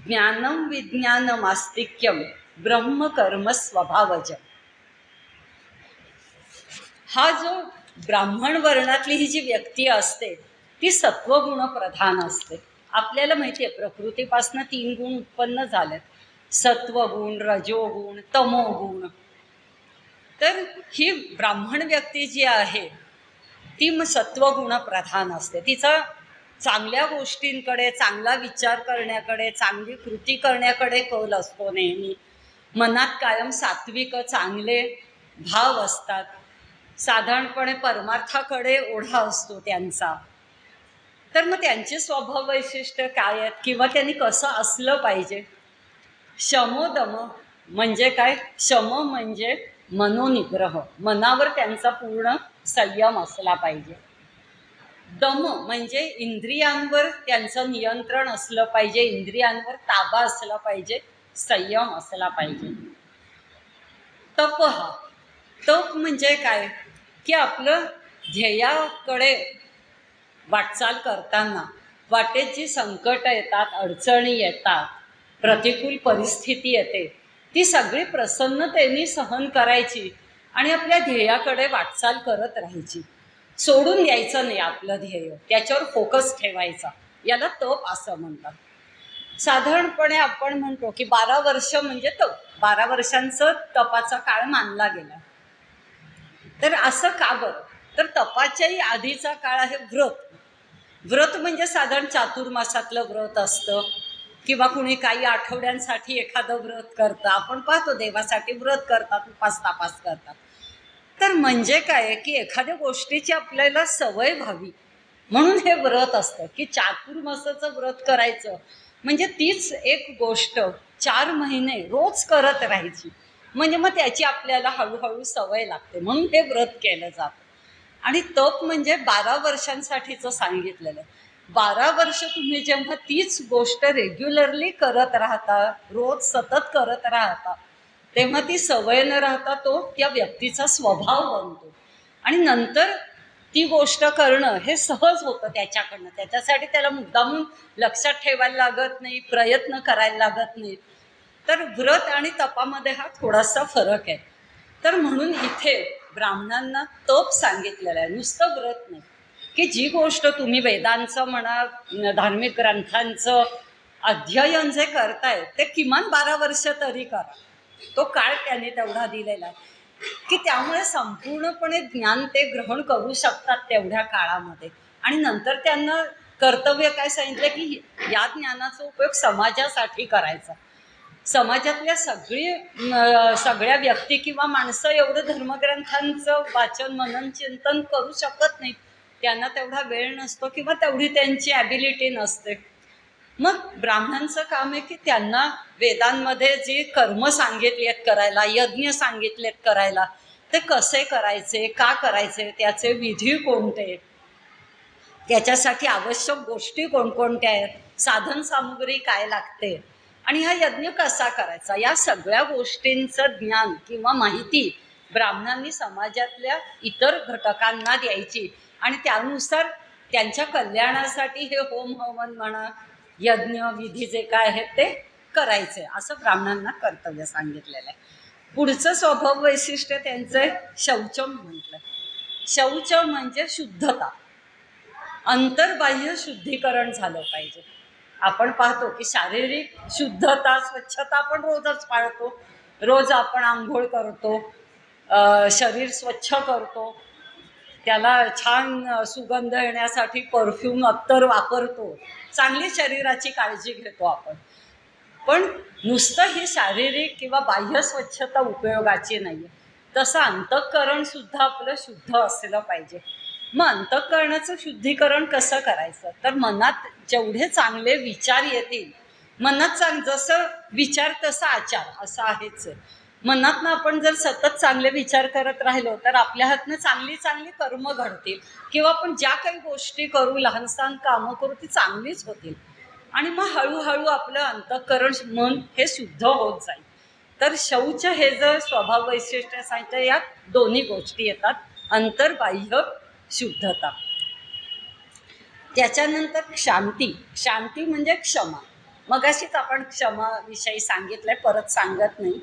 ज्ञानम विज्ञानमास्तिक्यम ब्रह्मकर्म स्वभावज. हा जो ब्राह्मण वर्णातली ही जी व्यक्ती असते ती सत्वगुण प्रधान असते. आपल्याला माहिती आहे प्रकृतीपासून 3 गुण उत्पन्न झालेत, सत्वगुण, रजोगुण, तमोगुण. तर ही ब्राह्मण व्यक्ती जी आहे ती सत्वगुण प्रधान असते. तिचा चांगल्या गोष्टींकडे, चांगला विचार करण्याकडे, चांगली कृती करण्याकडे कल असतो नेहमी. मनात कायम सात्विक चांगले भाव असतात. साधारणपणे परमार्थाकडे ओढा असतो त्यांचा. तर मग त्यांचे स्वभाव वैशिष्ट्य काय आहेत किंवा त्यांनी कसं असलं पाहिजे? शमोदम म्हणजे काय? शम म्हणजे मनोनिग्रह, मनावर त्यांचा पूर्ण संयम असला पाहिजे. दम म्हणजे इंद्रियांवर त्यांचं नियंत्रण असलं पाहिजे, इंद्रियांवर ताबा असला पाहिजे, संयम असला पाहिजे. तप म्हणजे काय की आपलं ध्येयाकडे वाटचाल करताना वाटेत जी संकट येतात, अडचणी येतात, प्रतिकूल परिस्थिती येते, ती सगळी प्रसन्नतेने सहन करायची आणि आपल्या ध्येयाकडे वाटचाल करत राहायची. सोडून द्यायचं नाही आपलं ध्येय, त्याच्यावर फोकस ठेवायचा. याला तप असं म्हणतात. साधारणपणे आपण म्हणतो की 12 वर्ष म्हणजे तप, 12 वर्षांचं तपाचा काळ मानला गेला. तर असं का बरं? तर तपाच्याही आधीचा काळ आहे व्रत. व्रत म्हणजे साधारण चातुर्मासातलं व्रत असतं किंवा कुणी काही आठवड्यांसाठी एखादं व्रत करतं. आपण पाहतो देवासाठी व्रत करतात, उपास तापास करतात. तर म्हणजे काय की एखाद्या गोष्टीची आपल्याला सवय व्हावी म्हणून हे व्रत असतं की चातुर्मासाचं व्रत करायचं म्हणजे तीच एक गोष्ट 4 महिने रोज करत राहायची. म्हणजे मग त्याची आपल्याला हळूहळू सवय लागते, म्हणून हे व्रत केलं जातं. आणि तप म्हणजे 12 वर्षांसाठीचं सांगितलेलं आहे. 12 वर्ष तुम्ही जेव्हा तीच गोष्ट रेग्युलरली करत राहता, रोज सतत करत राहता, तेव्हा ती सवय न राहता तो त्या व्यक्तीचा स्वभाव बनतो आणि नंतर ती गोष्ट करणं हे सहज होतं त्याच्याकडनं. त्याच्यासाठी त्याला मुद्दामून लक्षात ठेवायला लागत नाही, प्रयत्न करायला लागत नाही. तर व्रत आणि तपामध्ये हा थोडासा फरक आहे. तर म्हणून इथे ब्राह्मणांना तप सांगितलेलं आहे, नुसतं व्रत नाही. की जी गोष्ट तुम्ही वेदांचं म्हणा, धार्मिक ग्रंथांचं अध्ययन जे करताय ते किमान 12 वर्ष तरी करा. तो काळ त्यांनी तेवढा दिलेला आहे की त्यामुळे संपूर्णपणे ज्ञान ते ग्रहण करू शकतात तेवढ्या काळामध्ये. आणि नंतर त्यांना कर्तव्य काय सांगितलं की या ज्ञानाचा उपयोग समाजासाठी करायचा. समाजातल्या सगळ्या व्यक्ती किंवा माणसं एवढं धर्मग्रंथांचं वाचन मनन चिंतन करू शकत नाहीत. त्यांना तेवढा वेळ नसतो किंवा तेवढी त्यांची ॲबिलिटी नसते. मग ब्राह्मणांचं काम आहे की त्यांना वेदांमध्ये जी कर्म सांगितली आहेत करायला, यज्ञ सांगितलेत करायला, ते कसे करायचे, का करायचे, त्याचे विधी कोणते, त्याच्यासाठी आवश्यक गोष्टी कोणकोणत्या आहेत, साधन सामुग्री काय लागते आणि हा यज्ञ कसा करायचा, या सगळ्या गोष्टींचं ज्ञान किंवा माहिती ब्राह्मणांनी समाजातल्या इतर घटकांना द्यायची आणि त्यानुसार त्यांच्या कल्याणासाठी हे होम हवन म्हणा, यज्ञ विधी जे काय आहेत ते करायचे, असं ब्राह्मणांना कर्तव्य सांगितलेलं आहे. पुढचं स्वभाव वैशिष्ट्य त्यांचं शौचम म्हटलं. शौच म्हणजे शुद्धता, अंतर्बाह्य शुद्धीकरण झालं पाहिजे. आपण पाहतो की शारीरिक शुद्धता, स्वच्छता आपण रोजच पाळतो. रोज आपण आंघोळ करतो, शरीर स्वच्छ करतो, त्याला छान सुगंध येण्यासाठी परफ्यूम अत्तर वापरतो, चांगली शरीराची काळजी घेतो आपण. पण नुसतं ही शारीरिक किंवा बाह्य स्वच्छता उपयोगाची नाही आहे. तसं अंतःकरण सुद्धा आपलं शुद्ध असलं पाहिजे. मग अंतःकरणाचं शुद्धीकरण कसं करायचं? तर मनात जेवढे चांगले विचार येतील, मनात जसं विचार तसा आचार असं आहेच. मनातनं आपण जर सतत चांगले विचार करत राहिलो तर आपल्या हातनं चांगली चांगली कर्म घडतील किंवा आपण ज्या काही गोष्टी करू, लहान सहान कामं करू, ती चांगलीच होतील आणि मग हळूहळू आपलं अंतःकरण मन हे शुद्ध होत जाईल. तर शौच हे जर स्वभाव वैशिष्ट्य सांगतं, यात दोन्ही गोष्टी येतात, अंतर्बाह्य शुद्धता. त्याच्यानंतर शांती. शांती म्हणजे क्षमा. मगाशीच आपण क्षमाविषयी सांगितलंय, परत सांगत नाही.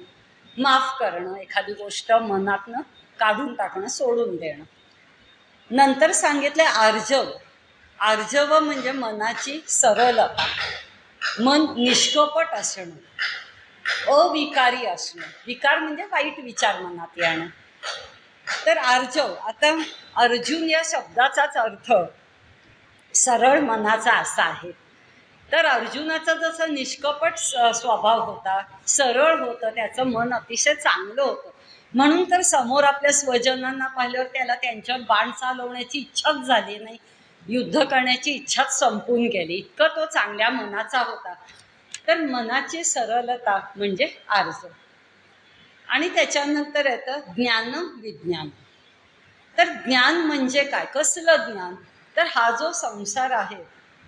माफ करणं, एखादी गोष्ट मनातनं काढून टाकणं, सोडून देणं. नंतर सांगितलंय आर्जव. आर्जव म्हणजे मनाची सरलता, मन निष्कपट असणं, अविकारी असणं. विकार म्हणजे वाईट विचार मनात येणं. तर आर्जव, आता अर्जुन या शब्दाचाच अर्थ सरळ मनाचा असा आहे. तर अर्जुनाचा जसा निष्कपट स्वभाव होता, सरळ होतं, त्याचं मन अतिशय चांगलं होतं, म्हणून तर समोर आपल्या स्वजनांना पाहिल्यावर त्याला त्यांच्यावर बाण चालवण्याची इच्छाच झाली नाही, युद्ध करण्याची इच्छाच संपून गेली, इतकं तो चांगल्या मनाचा होता. तर मनाची सरलता म्हणजे आर्जव. आणि त्याच्यानंतर येतं ज्ञान विज्ञान. तर ज्ञान म्हणजे काय, कसलं ज्ञान? तर हा जो संसार आहे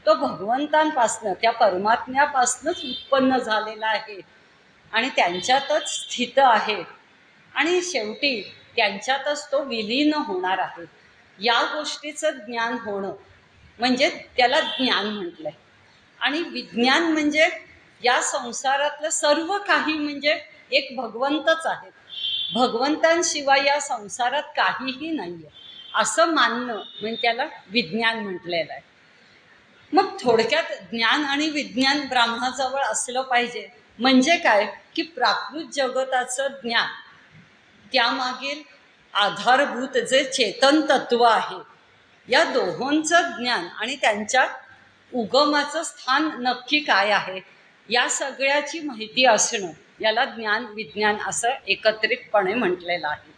तो भगवंतांपासनं, त्या परमात्म्यापासनंच उत्पन्न झालेला आहे आणि त्यांच्यातच स्थित आहे आणि शेवटी त्यांच्यातच तो विलीन होणार आहे. या गोष्टीचं ज्ञान होणं म्हणजे त्याला ज्ञान म्हटलंय. आणि विज्ञान म्हणजे या संसारातलं सर्व काही म्हणजे एक भगवंतच आहेत, भगवंतांशिवाय या संसारात काहीही नाहीये असं मानणं म्हणजे त्याला विज्ञान म्हटलेलं आहे. मग थोडक्यात ज्ञान आणि विज्ञान ब्राह्मणाजवळ असलं पाहिजे. म्हणजे काय की प्राकृत जगताचं ज्ञान, त्यामागील आधारभूत जे चेतन तत्व आहे, या दोहोंचं ज्ञान आणि त्यांच्या उगमाचं स्थान नक्की काय आहे या सगळ्याची माहिती असणं, याला ज्ञान विज्ञान असं एकत्रितपणे म्हटलेलं आहे.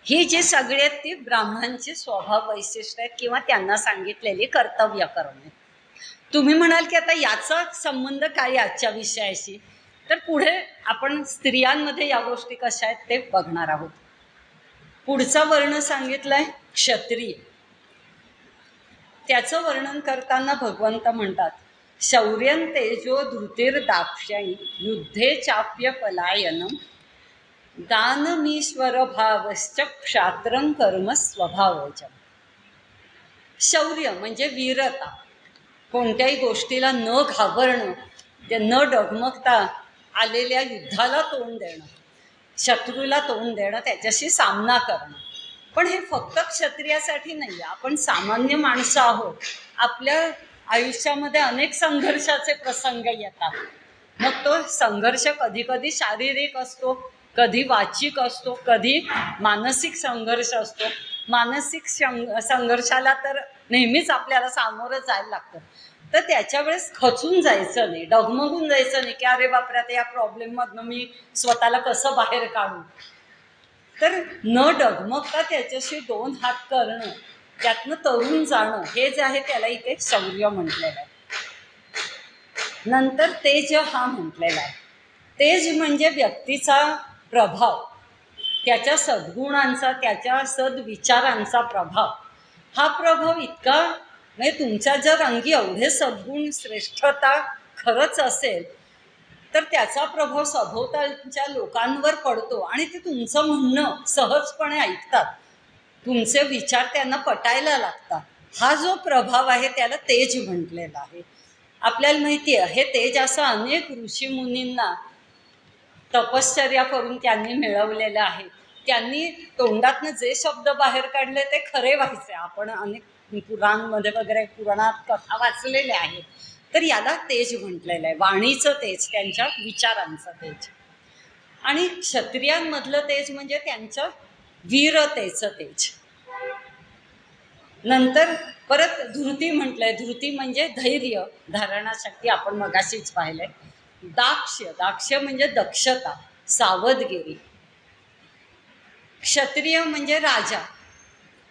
ही जी सगळी आहेत ती ब्राह्मणांची स्वभाव वैशिष्ट्य आहेत किंवा त्यांना सांगितलेली कर्तव्य कर्म. तुम्ही म्हणाल की आता याचा संबंध काय आजच्या विषयाशी, तर पुढे आपण स्त्रियांमध्ये या गोष्टी कशा आहेत ते बघणार आहोत. पुढचा वर्ण सांगितलाय क्षत्रिय. त्याचं वर्णन करताना भगवंत म्हणतात शौर्यं तेजो धृतिर्दाक्ष्यं युद्धे चाप्य पलायनम दानमीश्वर भावश्च क्षात्रं कर्म स्वभावच. शौर्य म्हणजे वीरता, कोणत्याही गोष्टीला न घाबरणं, ते न डगमगता आलेल्या युद्धाला तोंड देणं, शत्रूला तोंड देणं, त्याच्याशी सामना करणं. पण हे फक्त क्षत्रियासाठी नाही आहे, आपण सामान्य माणसं आहोत. आपल्या आयुष्यामध्ये अनेक संघर्षाचे प्रसंग येतात. मग तो संघर्ष कधी कधी शारीरिक असतो, कधी वाचिक असतो, कधी मानसिक संघर्ष असतो. मानसिक संघर्षाला तर नेहमीच आपल्याला सामोरं जायला लागतं. तर त्याच्या वेळेस खचून जायचं नाही, डगमगून जायचं नाही की अरे बापरे आता या प्रॉब्लेममधनं मी स्वतःला कसं बाहेर काढू. तर न डगमगता त्याच्याशी दोन हात करणं, त्यातनं तरुण जाणं, हे जे आहे त्याला इथे शौर्य म्हटलेलं आहे. नंतर तेज हा म्हटलेला आहे. तेज म्हणजे व्यक्तीचा प्रभाव, त्याच्या सद्गुणांचा, त्याच्या सद्विचारांचा प्रभाव. हा प्रभाव इतका म्हणजे तुमच्या जर अंगी एवढे सद्गुण श्रेष्ठता खरंच असेल तर त्याचा प्रभाव सभोवतालच्या लोकांवर पडतो आणि ते तुमचं म्हणणं सहजपणे ऐकतात, तुमचे विचार त्यांना पटायला लागतात. हा जो प्रभाव आहे त्याला तेज म्हटलेला आहे. आपल्याला माहिती आहे हे तेज असं अनेक ऋषीमुनींना तपश्चर्या करून त्यांनी मिळवलेलं आहे. त्यांनी तोंडातनं जे शब्द बाहेर काढले ते खरे व्हायचे. आपण अनेक पुराणांमध्ये वगैरे पुराणात कथा वाचलेल्या आहेत. तर याला तेज म्हटलेलं आहे, वाणीचं तेज, त्यांच्या विचारांचं तेज. आणि क्षत्रियांमधलं तेज म्हणजे त्यांचं वीरतेचं तेज. नंतर परत धृती म्हटलंय. धृती म्हणजे धैर्य, धारणाशक्ती, आपण मगाशीच पाहिलंय. दाक्ष्य, दाक्ष्य म्हणजे दक्षता, सावधगिरी. क्षत्रिय म्हणजे राजा,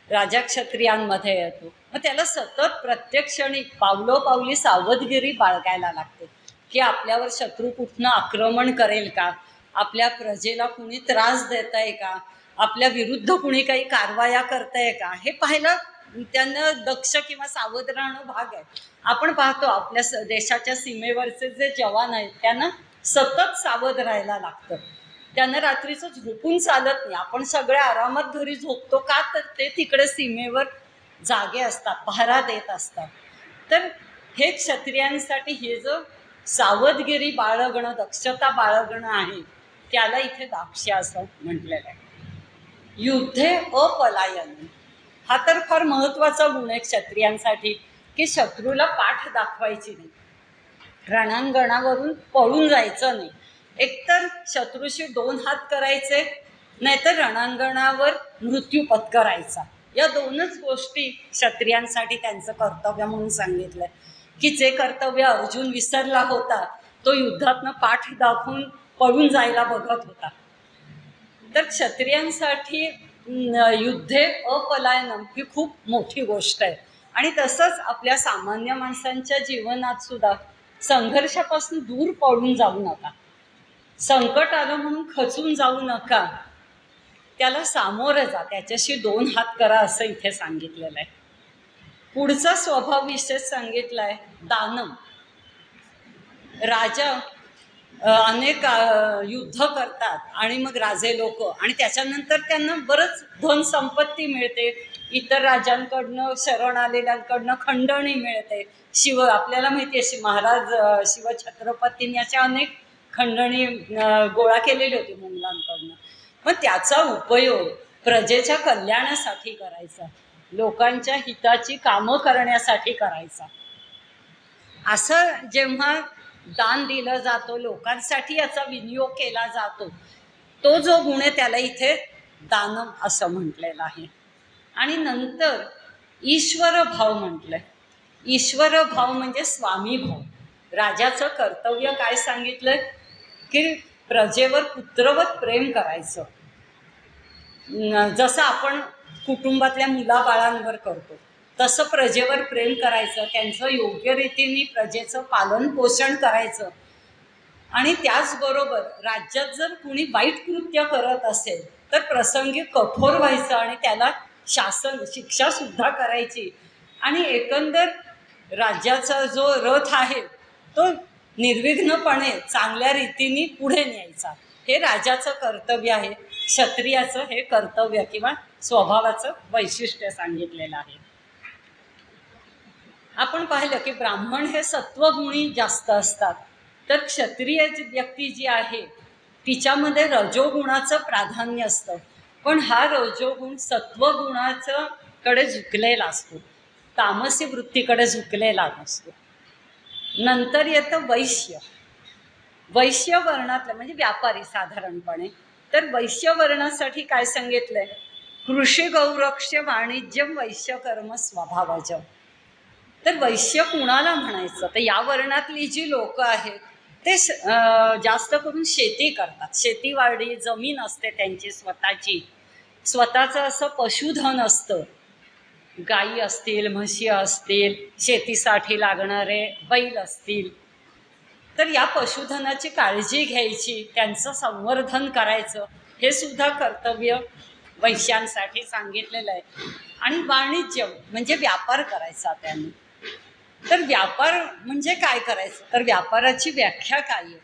राजा क्षत्रियांमध्ये येतो. मग त्याला सतत प्रत्येक क्षणी पावलोपावली सावधगिरी बाळगायला लागते की आपल्यावर शत्रू कुठनं आक्रमण करेल का, आपल्या प्रजेला कुणी त्रास देत आहे का, आपल्या विरुद्ध कुणी काही कारवाया करताय का, हे पाहायला त्यांना दक्ष किंवा सावध राहणं भाग आहे. आपण पाहतो आपल्या देशाच्या सीमेवरचे जे जवान आहेत त्यांना सतत सावध राहायला लागतं. त्यांना रात्रीचं झोपून चालत नाही. आपण सगळे आरामात घरी झोपतो का, तर ते तिकडे सीमेवर जागे असतात, पहारा देत असतात. तर हे क्षत्रियांसाठी हे जो सावधगिरी बाळगणं, दक्षता बाळगणं आहे त्याला इथे दाक्ष्य असं म्हटलेलं आहे. युद्धे अपलायन, हा तर फार महत्त्वाचा गुण आहे क्षत्रियांसाठी, की शत्रूला पाठ दाखवायची नाही, रणांगणावरून पळून जायचं नाही. एकतर शत्रूशी 2 हात करायचे, नाहीतर रणांगणावर मृत्यू पत्करायचा. या 2च गोष्टी क्षत्रियांसाठी त्यांचं कर्तव्य म्हणून सांगितलंय. की जे कर्तव्य अर्जुन विसरला होता, तो युद्धातनं पाठ दाखवून पळून जायला बघत होता. तर क्षत्रियांसाठी युद्धे अपलायनम ही खूप मोठी गोष्ट आहे. आणि तसंच आपल्या सामान्य माणसांच्या जीवनात सुद्धा संघर्षापासून दूर पळून जाऊ नका, संकट आलं म्हणून खचून जाऊ नका, त्याला सामोरं जा, त्याच्याशी 2 हात करा, असं इथे सांगितलेलं आहे. पुढचा स्वभाव विशेष सांगितला आहे दानम. राजा अनेक युद्ध करतात आणि मग राजे लोक, आणि त्याच्यानंतर त्यांना बरंच धन संपत्ती मिळते, इतर राजांकडनं शरण आलेल्यांकडनं खंडणी मिळते. आपल्याला माहिती आहे महाराज शिवछत्रपतींनी अशा अनेक खंडणी गोळा केलेली होती मुघलांकडनं. मग त्याचा उपयोग प्रजेच्या कल्याणासाठी करायचा, लोकांच्या हिताची कामं करण्यासाठी करायचा. असं जेव्हा दान दिलं जातो, लोकांसाठी याचा विनियोग केला जातो, तो जो गुण आहे त्याला इथे दानम असं म्हटलेलं आहे. आणि नंतर ईश्वर भाव म्हटलंय. ईश्वर भाव म्हणजे स्वामी भाव. राजाचं कर्तव्य काय सांगितलंय, की प्रजेवर पुत्रवत प्रेम करायचं. जसं आपण कुटुंबातल्या मुलाबाळांवर करतो तसं प्रजेवर प्रेम करायचं, त्यांचं योग्य रीतीने प्रजेचं पालन पोषण करायचं. आणि त्याचबरोबर राज्यात जर कुणी वाईट कृत्य करत असेल तर प्रसंगी कठोर व्हायचं आणि त्याला शिक्षा सुद्धा करायची. आणि एकंदर राज्याचा जो रथ आहे तो निर्विघ्नपणे चांगल्या रीतीने पुढे न्यायचा. हे राजाचं कर्तव्य आहे. क्षत्रियाचं हे कर्तव्य किंवा स्वभावाचं वैशिष्ट्य सांगितलेलं आहे. आपण पाहिलं की ब्राह्मण हे सत्वगुणी जास्त असतात, तर क्षत्रिय व्यक्ती जी आहे तिच्यामध्ये रजोगुणाचं प्राधान्य असतं. पण हा रजोगुण सत्वगुणाचं कडे झुकलेला असतो, तामसी वृत्तीकडे झुकलेला नसतो. नंतर येतं वैश्य. वैश्य वर्णातलं म्हणजे व्यापारी साधारणपणे. तर वैश्य वर्णासाठी काय सांगितलंय, कृषी गौरक्ष वाणिज्यम वैश्य कर्म स्वभावज. तर वैश्य कुणाला म्हणायचं, तर या वर्णातली जी लोक आहेत ते जास्त करून शेती करतात, शेतीवाडी जमीन असते त्यांची स्वतःची, स्वतःचं असं पशुधन असतं, गायी असतील, म्हशी असतील, शेतीसाठी लागणारे बैल असतील. तर या पशुधनाची काळजी घ्यायची, त्यांचं संवर्धन करायचं, हे सुद्धा कर्तव्य वैश्यांसाठी सांगितलेलं आहे. आणि वाणिज्य म्हणजे व्यापार करायचा त्यांनी. तर व्यापार म्हणजे काय करायचं, तर व्यापाराची व्याख्या काय आहे,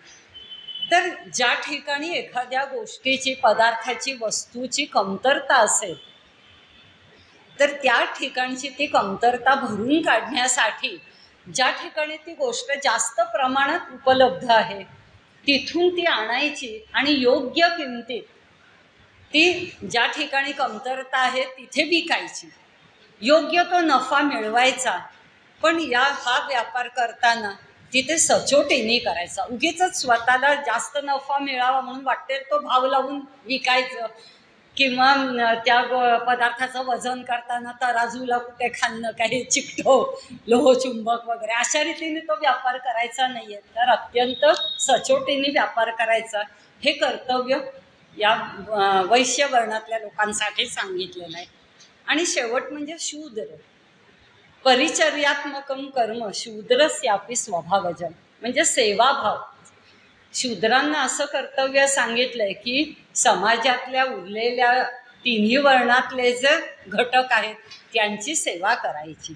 तर ज्या ठिकाणी एखाद्या गोष्टीची, पदार्थाची, वस्तूची कमतरता असेल तर त्या ठिकाणची ती कमतरता भरून काढण्यासाठी ज्या ठिकाणी ती गोष्ट जास्त प्रमाणात उपलब्ध आहे तिथून ती आणायची आणि योग्य किमतीत ती ज्या ठिकाणी कमतरता आहे तिथे विकायची, योग्य तो नफा मिळवायचा. पण हा व्यापार करताना तिथे सचोटीने करायचा. उगीच स्वतःला जास्त नफा मिळावा म्हणून वाटेल तो भाव लावून विकायचं, किंवा त्या पदार्थाचं वजन करताना तराजूला कुठे खाल्लं काही चिकटो लोहचुंबक वगैरे अशा रीतीने तो व्यापार करायचा नाही आहे. तर अत्यंत सचोटीने व्यापार करायचा, हे कर्तव्य या वैश्य वर्णातल्या लोकांसाठी सांगितलेलं आहे. आणि शेवट म्हणजे शूद्र. परिचर्यात्मकम कर्म शूद्रस्यापि स्वभावजन, म्हणजे सेवाभाव. शूद्रांना असं कर्तव्य सांगितलंय की समाजातल्या उरलेल्या 3ही वर्णातले जे घटक आहेत त्यांची सेवा करायची.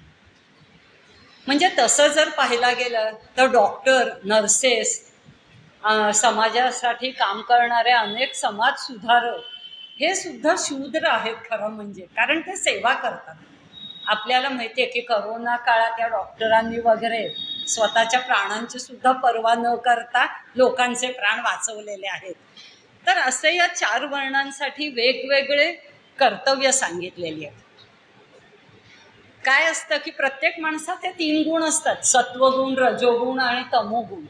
म्हणजे तसं जर पाहायला गेलं तर डॉक्टर, नर्सेस, समाजासाठी काम करणारे अनेक समाज सुधारक हे सुद्धा शूद्र आहेत खरं म्हणजे, कारण ते सेवा करतात. आपल्याला माहिती आहे की करोना काळात या डॉक्टरांनी वगैरे स्वतःच्या प्राणांची सुद्धा पर्वा न करता लोकांचे प्राण वाचवलेले आहेत. तर असे या 4 वर्णांसाठी वेगवेगळे कर्तव्य सांगितलेली आहेत. काय असतं की प्रत्येक माणसात हे 3 गुण असतात, सत्वगुण, रजोगुण आणि तमोगुण.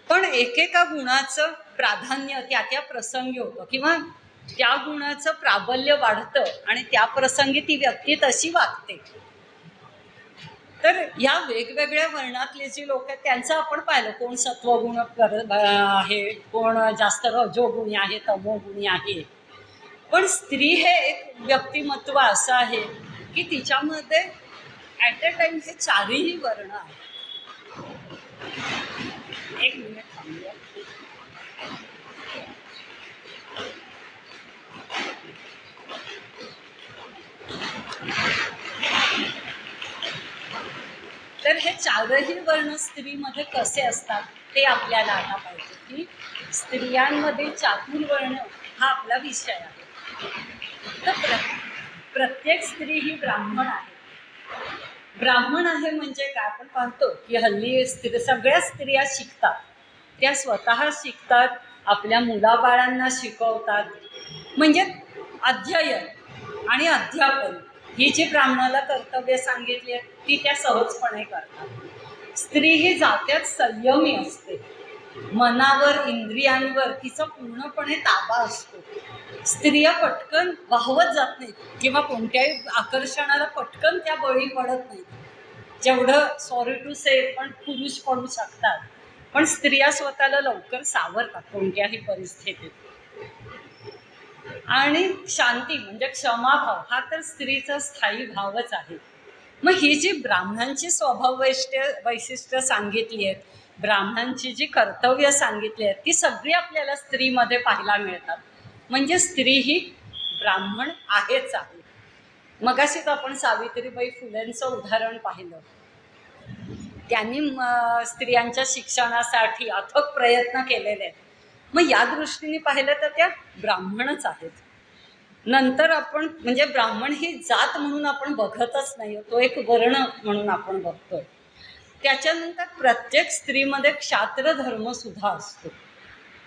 पण एकेका गुणाचं प्राधान्य त्या त्या प्रसंगी होतं किंवा त्या गुणाचं प्राबल्य वाढतं आणि त्या प्रसंगी ती व्यक्ती तशी वागते. तर या वेगवेगळ्या वर्णातले जी लोक आहेत त्यांचं आपण पाहिलं, कोण सत्वगुण आहे, कोण जास्त रजोगुणी आहे, तमोगुणी आहे. पण स्त्री हे एक व्यक्तिमत्व असं आहे की तिच्यामध्ये ॲट अ टाइम हे 4ही वर्ण आहेत. एक मिनिट थांबूया. तर हे 4ही वर्ण स्त्रीमध्ये कसे असतात ते आपल्याला आता पाहिजे की स्त्रियांमध्ये चातुर्वर्ण हा आपला विषय आहे. तर प्रत्येक स्त्री ही ब्राह्मण आहे. ब्राह्मण आहे म्हणजे काय, आपण पाहतो की हल्ली सगळ्या स्त्रिया शिकतात, त्या स्वतः शिकतात, आपल्या मुलाबाळांना शिकवतात. म्हणजे अध्ययन आणि अध्यापन ही जी ब्राह्मणाला कर्तव्य सांगितली आहेत ती त्या सहजपणे करतात. स्त्री ही जात्यात संयमी असते, मनावर इंद्रियांवर तिचा पूर्णपणे ताबा असतो. स्त्रिया पटकन वाहवत जात नाहीत किंवा कोणत्याही आकर्षणाला पटकन त्या बळी पडत नाहीत, जेवढं सॉरी टू से पण पुरुष पडू शकतात. पण स्त्रिया स्वतःला लवकर सावरतात कोणत्याही परिस्थितीत. आणि शांती म्हणजे क्षमाभाव हा तर स्त्रीचा स्थायी भावच आहे. मग ही जी ब्राह्मणांची स्वभाव वैशिष्ट्य सांगितली आहेत, ब्राह्मणांची जी कर्तव्य सांगितली आहेत ती सगळी आपल्याला स्त्रीमध्ये पाहायला मिळतात. म्हणजे स्त्री ही ब्राह्मण आहेच आहे. मगाशीच आपण सावित्रीबाई फुलेंचं उदाहरण पाहिलं. त्यांनी स्त्रियांच्या शिक्षणासाठी अथक प्रयत्न केलेले आहेत. मग या दृष्टीने पाहिलं तर त्या ब्राह्मणच आहेत. नंतर आपण म्हणजे ब्राह्मण ही जात म्हणून आपण बघतच नाही, तो एक वर्ण म्हणून आपण बघतोय. त्याच्यानंतर प्रत्येक स्त्रीमध्ये क्षात्र धर्म सुद्धा असतो.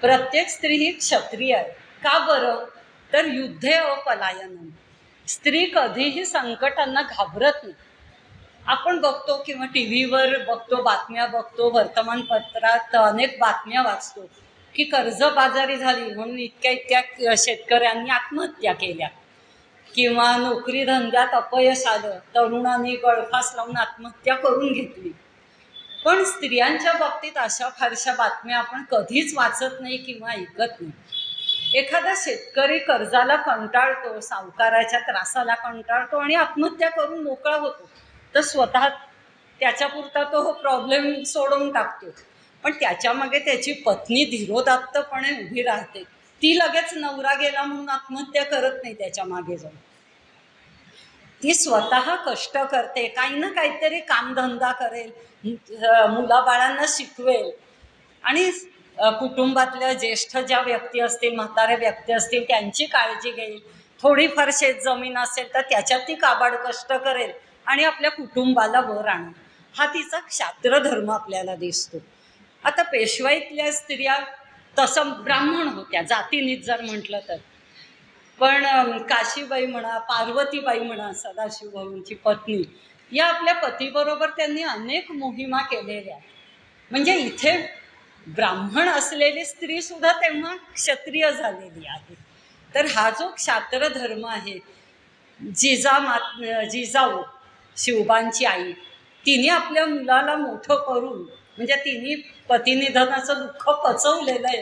प्रत्येक स्त्री ही क्षत्रिय आहे. का बरं, तर युद्धे अपलायनम. स्त्री कधीही संकटांना घाबरत नाही. आपण बघतो किंवा टी व्हीवर बघतो, बातम्या बघतो, वर्तमानपत्रात अनेक बातम्या वाचतो की कर्जबाजारी झाली म्हणून इतक्या शेतकऱ्यांनी आत्महत्या केल्या किंवा नोकरी धंद्यात अपयश आलं, तरुणांनी गळफास लावून आत्महत्या करून घेतली. पण स्त्रियांच्या बाबतीत अशा फारशा बातम्या आपण कधीच वाचत नाही किंवा ऐकत नाही. एखादा शेतकरी कर्जाला कंटाळतो, सावकाराच्या त्रासाला कंटाळतो आणि आत्महत्या करून मोकळा होतो, तर स्वतः त्याच्यापुरता तो प्रॉब्लेम सोडवून टाकतो. पण त्याच्यामागे त्याची पत्नी धीरोदात्तपणे उभी राहते. ती लगेच नवरा गेला म्हणून आत्महत्या करत नाही, त्याच्या मागे जाऊन ती स्वतः कष्ट करते, काही ना काहीतरी कामधंदा करेल, मुलाबाळांना शिकवेल आणि कुटुंबातल्या ज्येष्ठ ज्या व्यक्ती असतील, म्हाताऱ्या व्यक्ती असतील त्यांची काळजी घेईल. थोडीफार शेतजमीन असेल तर त्याच्यात ती काबाड कष्ट करेल आणि आपल्या कुटुंबाला वर आणेल. हा तिचा क्षात्र धर्म आपल्याला दिसतो. आता पेशवाईतल्या स्त्रिया तसं ब्राह्मण होत्या जातीनीत जर म्हटलं तर, पण काशीबाई म्हणा, पार्वतीबाई म्हणा, सदाशिवभाऊंची पत्नी, या आपल्या पतीबरोबर त्यांनी अनेक मोहिमा केलेल्या. म्हणजे इथे ब्राह्मण असलेली स्त्री सुद्धा तेव्हा क्षत्रिय झालेली आहे. तर हा जो क्षात्र धर्म आहे, जिजाऊ शिवबांची आई, तिने आपल्या मुलाला मोठं करून म्हणजे तिने पतिनिधनाचं दुःख पचवलेलं आहे.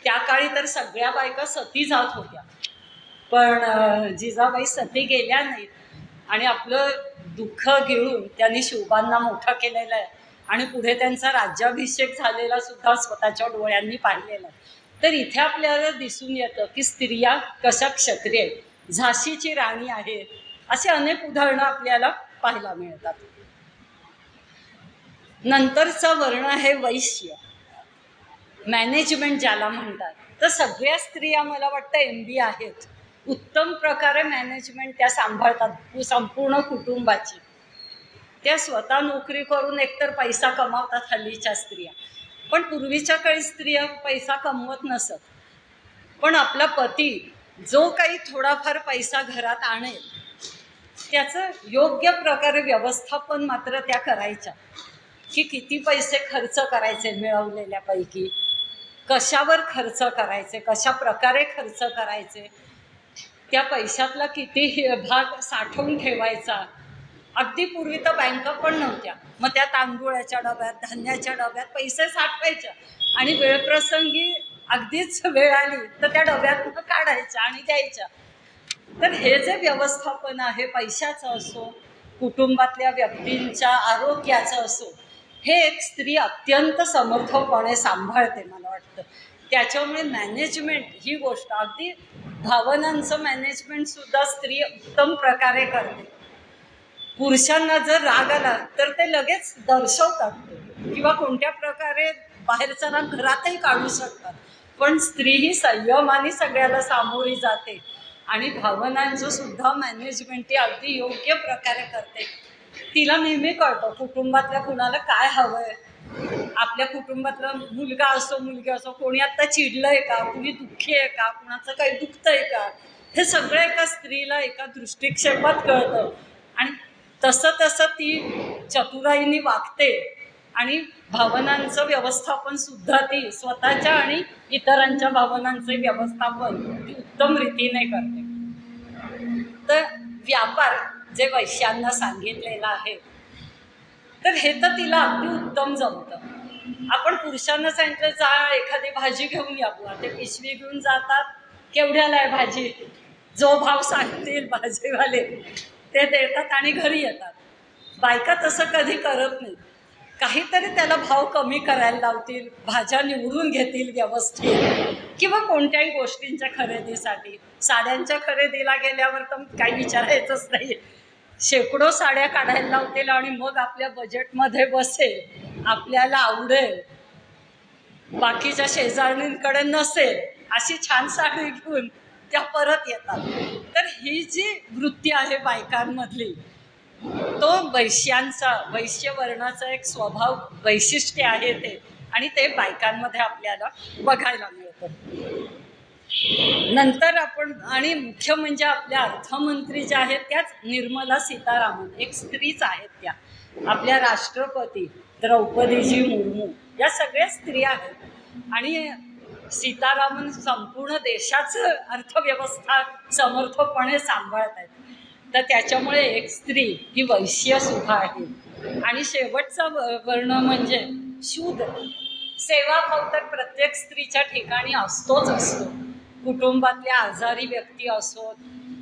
त्या काळी तर सगळ्या बायका सती जात होत्या, पण जिजाबाई सती गेल्या नाहीत आणि आपलं दुःख गिळून त्यांनी शिवबांना मोठं केलेलं आहे आणि पुढे त्यांचा राज्याभिषेक झालेला सुद्धा स्वतःच्या डोळ्यांनी पाहिलेला आहे. तर इथे आपल्याला दिसून येतं की स्त्रिया कशा क्षत्रिय आहेत, झाशीची राणी आहे, असे अनेक उदाहरणं आपल्याला पाहायला मिळतात. नंतरचा वर्ण आहे वैश्य, मॅनेजमेंट ज्याला म्हणतात. तर सगळ्या स्त्रिया मला वाटतं MBA आहेत, उत्तम प्रकारे मॅनेजमेंट त्या सांभाळतात संपूर्ण कुटुंबाची. त्या स्वतः नोकरी करून एकतर पैसा कमावतात हल्लीच्या स्त्रिया, पण पूर्वीच्या काळी स्त्रिया पैसा कमवत नसत, पण आपला पती जो काही थोडाफार पैसा घरात आणेल त्याचं योग्य प्रकारे व्यवस्थापन मात्र त्या करायच्या, की किती पैसे खर्च करायचे मिळवलेल्यापैकी, कशावर खर्च करायचे, कशा प्रकारे खर्च करायचे, त्या पैशातला किती भाग साठवून ठेवायचा. अगदी पूर्वी तर बँका पण नव्हत्या, मग त्या तांदूळाच्या डब्यात, धान्याच्या डब्यात पैसे साठवायच्या आणि वेळप्रसंगी अगदीच वेळ आली तर त्या डब्यात काढायच्या आणि द्यायच्या. तर हे जे व्यवस्थापन आहे पैशाचं असो, कुटुंबातल्या व्यक्तींच्या आरोग्याचं असो, हे एक स्त्री अत्यंत समर्थपणे सांभाळते मला वाटतं. त्याच्यामुळे मॅनेजमेंट ही गोष्ट, अगदी भावनांचं मॅनेजमेंटसुद्धा स्त्री उत्तम प्रकारे करते. पुरुषांना जर राग आला तर ते लगेच दर्शवतात किंवा कोणत्या प्रकारे बाहेरचा राग घरातही काढू शकतात, पण स्त्री ही संयमाने सगळ्याला सामोरी जाते आणि भावनांचं सुद्धा मॅनेजमेंट ती अगदी योग्य प्रकारे करते. तिला नेहमी कळतं कुटुंबातल्या कुणाला काय हवंय. आपल्या कुटुंबातला मुलगा असो मुलगी असो, कोणी आत्ता चिडलंय का, कुणी दुःखी आहे का, कुणाचं काही दुखतंय का, हे सगळं एका स्त्रीला एका दृष्टिक्षेपात कळतं आणि तसं तसं ती चतुराईने वागते आणि भावनांचं व्यवस्थापन सुद्धा ती स्वतःच्या आणि इतरांच्या भावनांचे व्यवस्थापन ती उत्तम रीतीने करते. तर व्यापार जे वैश्यांना सांगितलेलं आहे, तर हे तर तिला अगदी उत्तम जमतं. आपण पुरुषांना सांगितलं जा एखादी भाजी घेऊन या बुवा, ते पिशवी घेऊन जातात, केवढ्याला आहे भाजी, जो भाव सांगतील भाजीवाले ते देतात आणि घरी येतात. बायका तसं कधी करत नाही, काहीतरी त्याला भाव कमी करायला लावतील, भाज्या निवडून घेतील व्यवस्थित, किंवा कोणत्याही गोष्टींच्या खरेदीसाठी. साड्यांच्या खरेदीला गेल्यावर तर काही विचारायचंच नाही, शेकडो साड्या काढायला लावतील आणि मग आपल्या बजेटमध्ये बसेल, आपल्याला आवडेल, बाकीच्या शेजारणींकडे नसेल अशी छान साडी घेऊन त्या परत येतात. तर ही जी वृत्ती आहे बायकांमधली, तो वैश्य वर्णाचा एक स्वभाव वैशिष्ट्य आहे ते, आणि ते बायकांमध्ये आपल्याला बघायला मिळतं. नंतर आपण, आणि मुख्य म्हणजे आपल्या अर्थमंत्री ज्या आहेत त्याच निर्मला सीतारामन एक स्त्रीच आहेत. त्या आपल्या राष्ट्रपती द्रौपदीजी मुर्मू या सगळ्या स्त्रिया आहेत आणि सीतारामन संपूर्ण देशाचं अर्थव्यवस्था समर्थपणे सांभाळत आहेत. तर त्याच्यामुळे एक स्त्री ही वैश्य सुद्धा आहे. आणि शेवटचा वर्ण म्हणजे शूद्र. सेवाभाव तर प्रत्येक स्त्रीच्या ठिकाणी असतोच असतो. कुटुंबातल्या आजारी व्यक्ती असोत,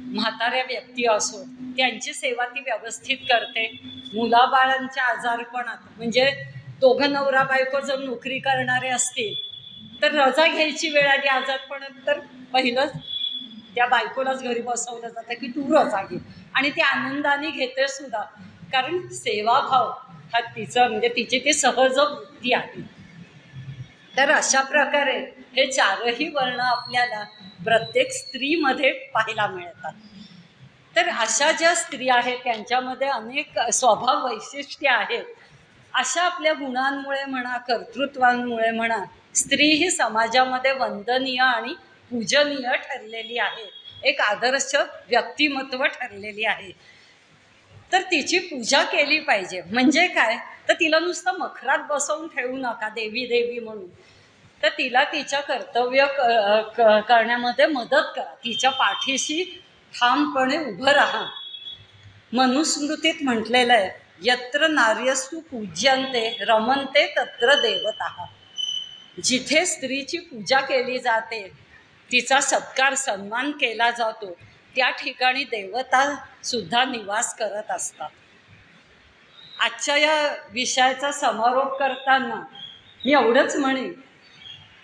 म्हाताऱ्या व्यक्ती असोत, त्यांची सेवा ती व्यवस्थित करते. मुलाबाळांच्या आजारपणात, म्हणजे दोघं नवरा बायको जर नोकरी करणारे असतील तर रजा घ्यायची वेळ आली आजारपणात, तर पहिलंच त्या बायकोलाच घरी बसवलं जातं की तू रजा घे, आणि ती आनंदाने घेते सुद्धा, कारण सेवाभाव हा तिचं म्हणजे तिची ती सहज वृत्ती आहे. तर अशा प्रकारे हे चारही वर्ण आपल्याला प्रत्येक स्त्रीमध्ये पाहायला मिळतात. तर अशा ज्या स्त्रिया आहेत त्यांच्यामध्ये अनेक स्वभाव वैशिष्ट्ये आहेत. अशा आपल्या गुणांमुळे म्हणा, कर्तृत्वांमुळे म्हणा, स्त्री ही समाजामध्ये वंदनीय आणि पूजनीय ठरलेली आहे, एक आदर्श व्यक्तिमत्व ठरलेली आहे. तर तिची पूजा केली पाहिजे. म्हणजे काय, तर तिला नुसतं मखरात बसवून ठेवू नका देवी देवी म्हणून, तर तिला तिच्या कर्तव्य करण्यामध्ये मदत करा, तिच्या पाठीशी ठामपणे उभं राहा. मनुस्मृतीत म्हटलेलं आहे, यत्र नार्यस्तु पूज्यन्ते रमन्ते तत्र देवताः. जिथे स्त्रीची पूजा केली जाते, तिचा सत्कार सन्मान केला जातो, त्या ठिकाणी देवता सुद्धा निवास करत असतात. आजच्या या विषयाचा समारोप करताना मी एवढंच म्हणेन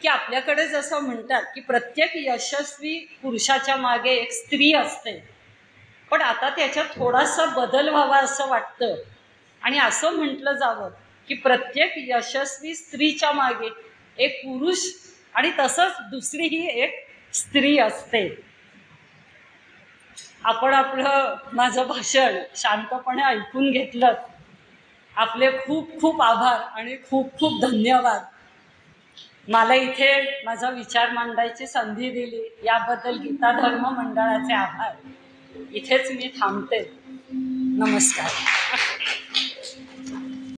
की आपल्याकडे जसं म्हणतात की प्रत्येक यशस्वी पुरुषाच्या मागे एक स्त्री असते, पण आता त्याच्यात थोडासा बदल व्हावा असं वाटतं आणि असं म्हटलं जावं की प्रत्येक यशस्वी स्त्रीच्या मागे एक पुरुष आणि तसंच दुसरी ही एक स्त्री असते. आपण माझं भाषण शांतपणे ऐकून घेतलं, आपले खूप खूप आभार आणि खूप खूप धन्यवाद. मला इथे माझा विचार मांडायची संधी दिली याबद्दल गीता धर्म मंडळाचे आभार. इथेच मी थांबते. नमस्कार.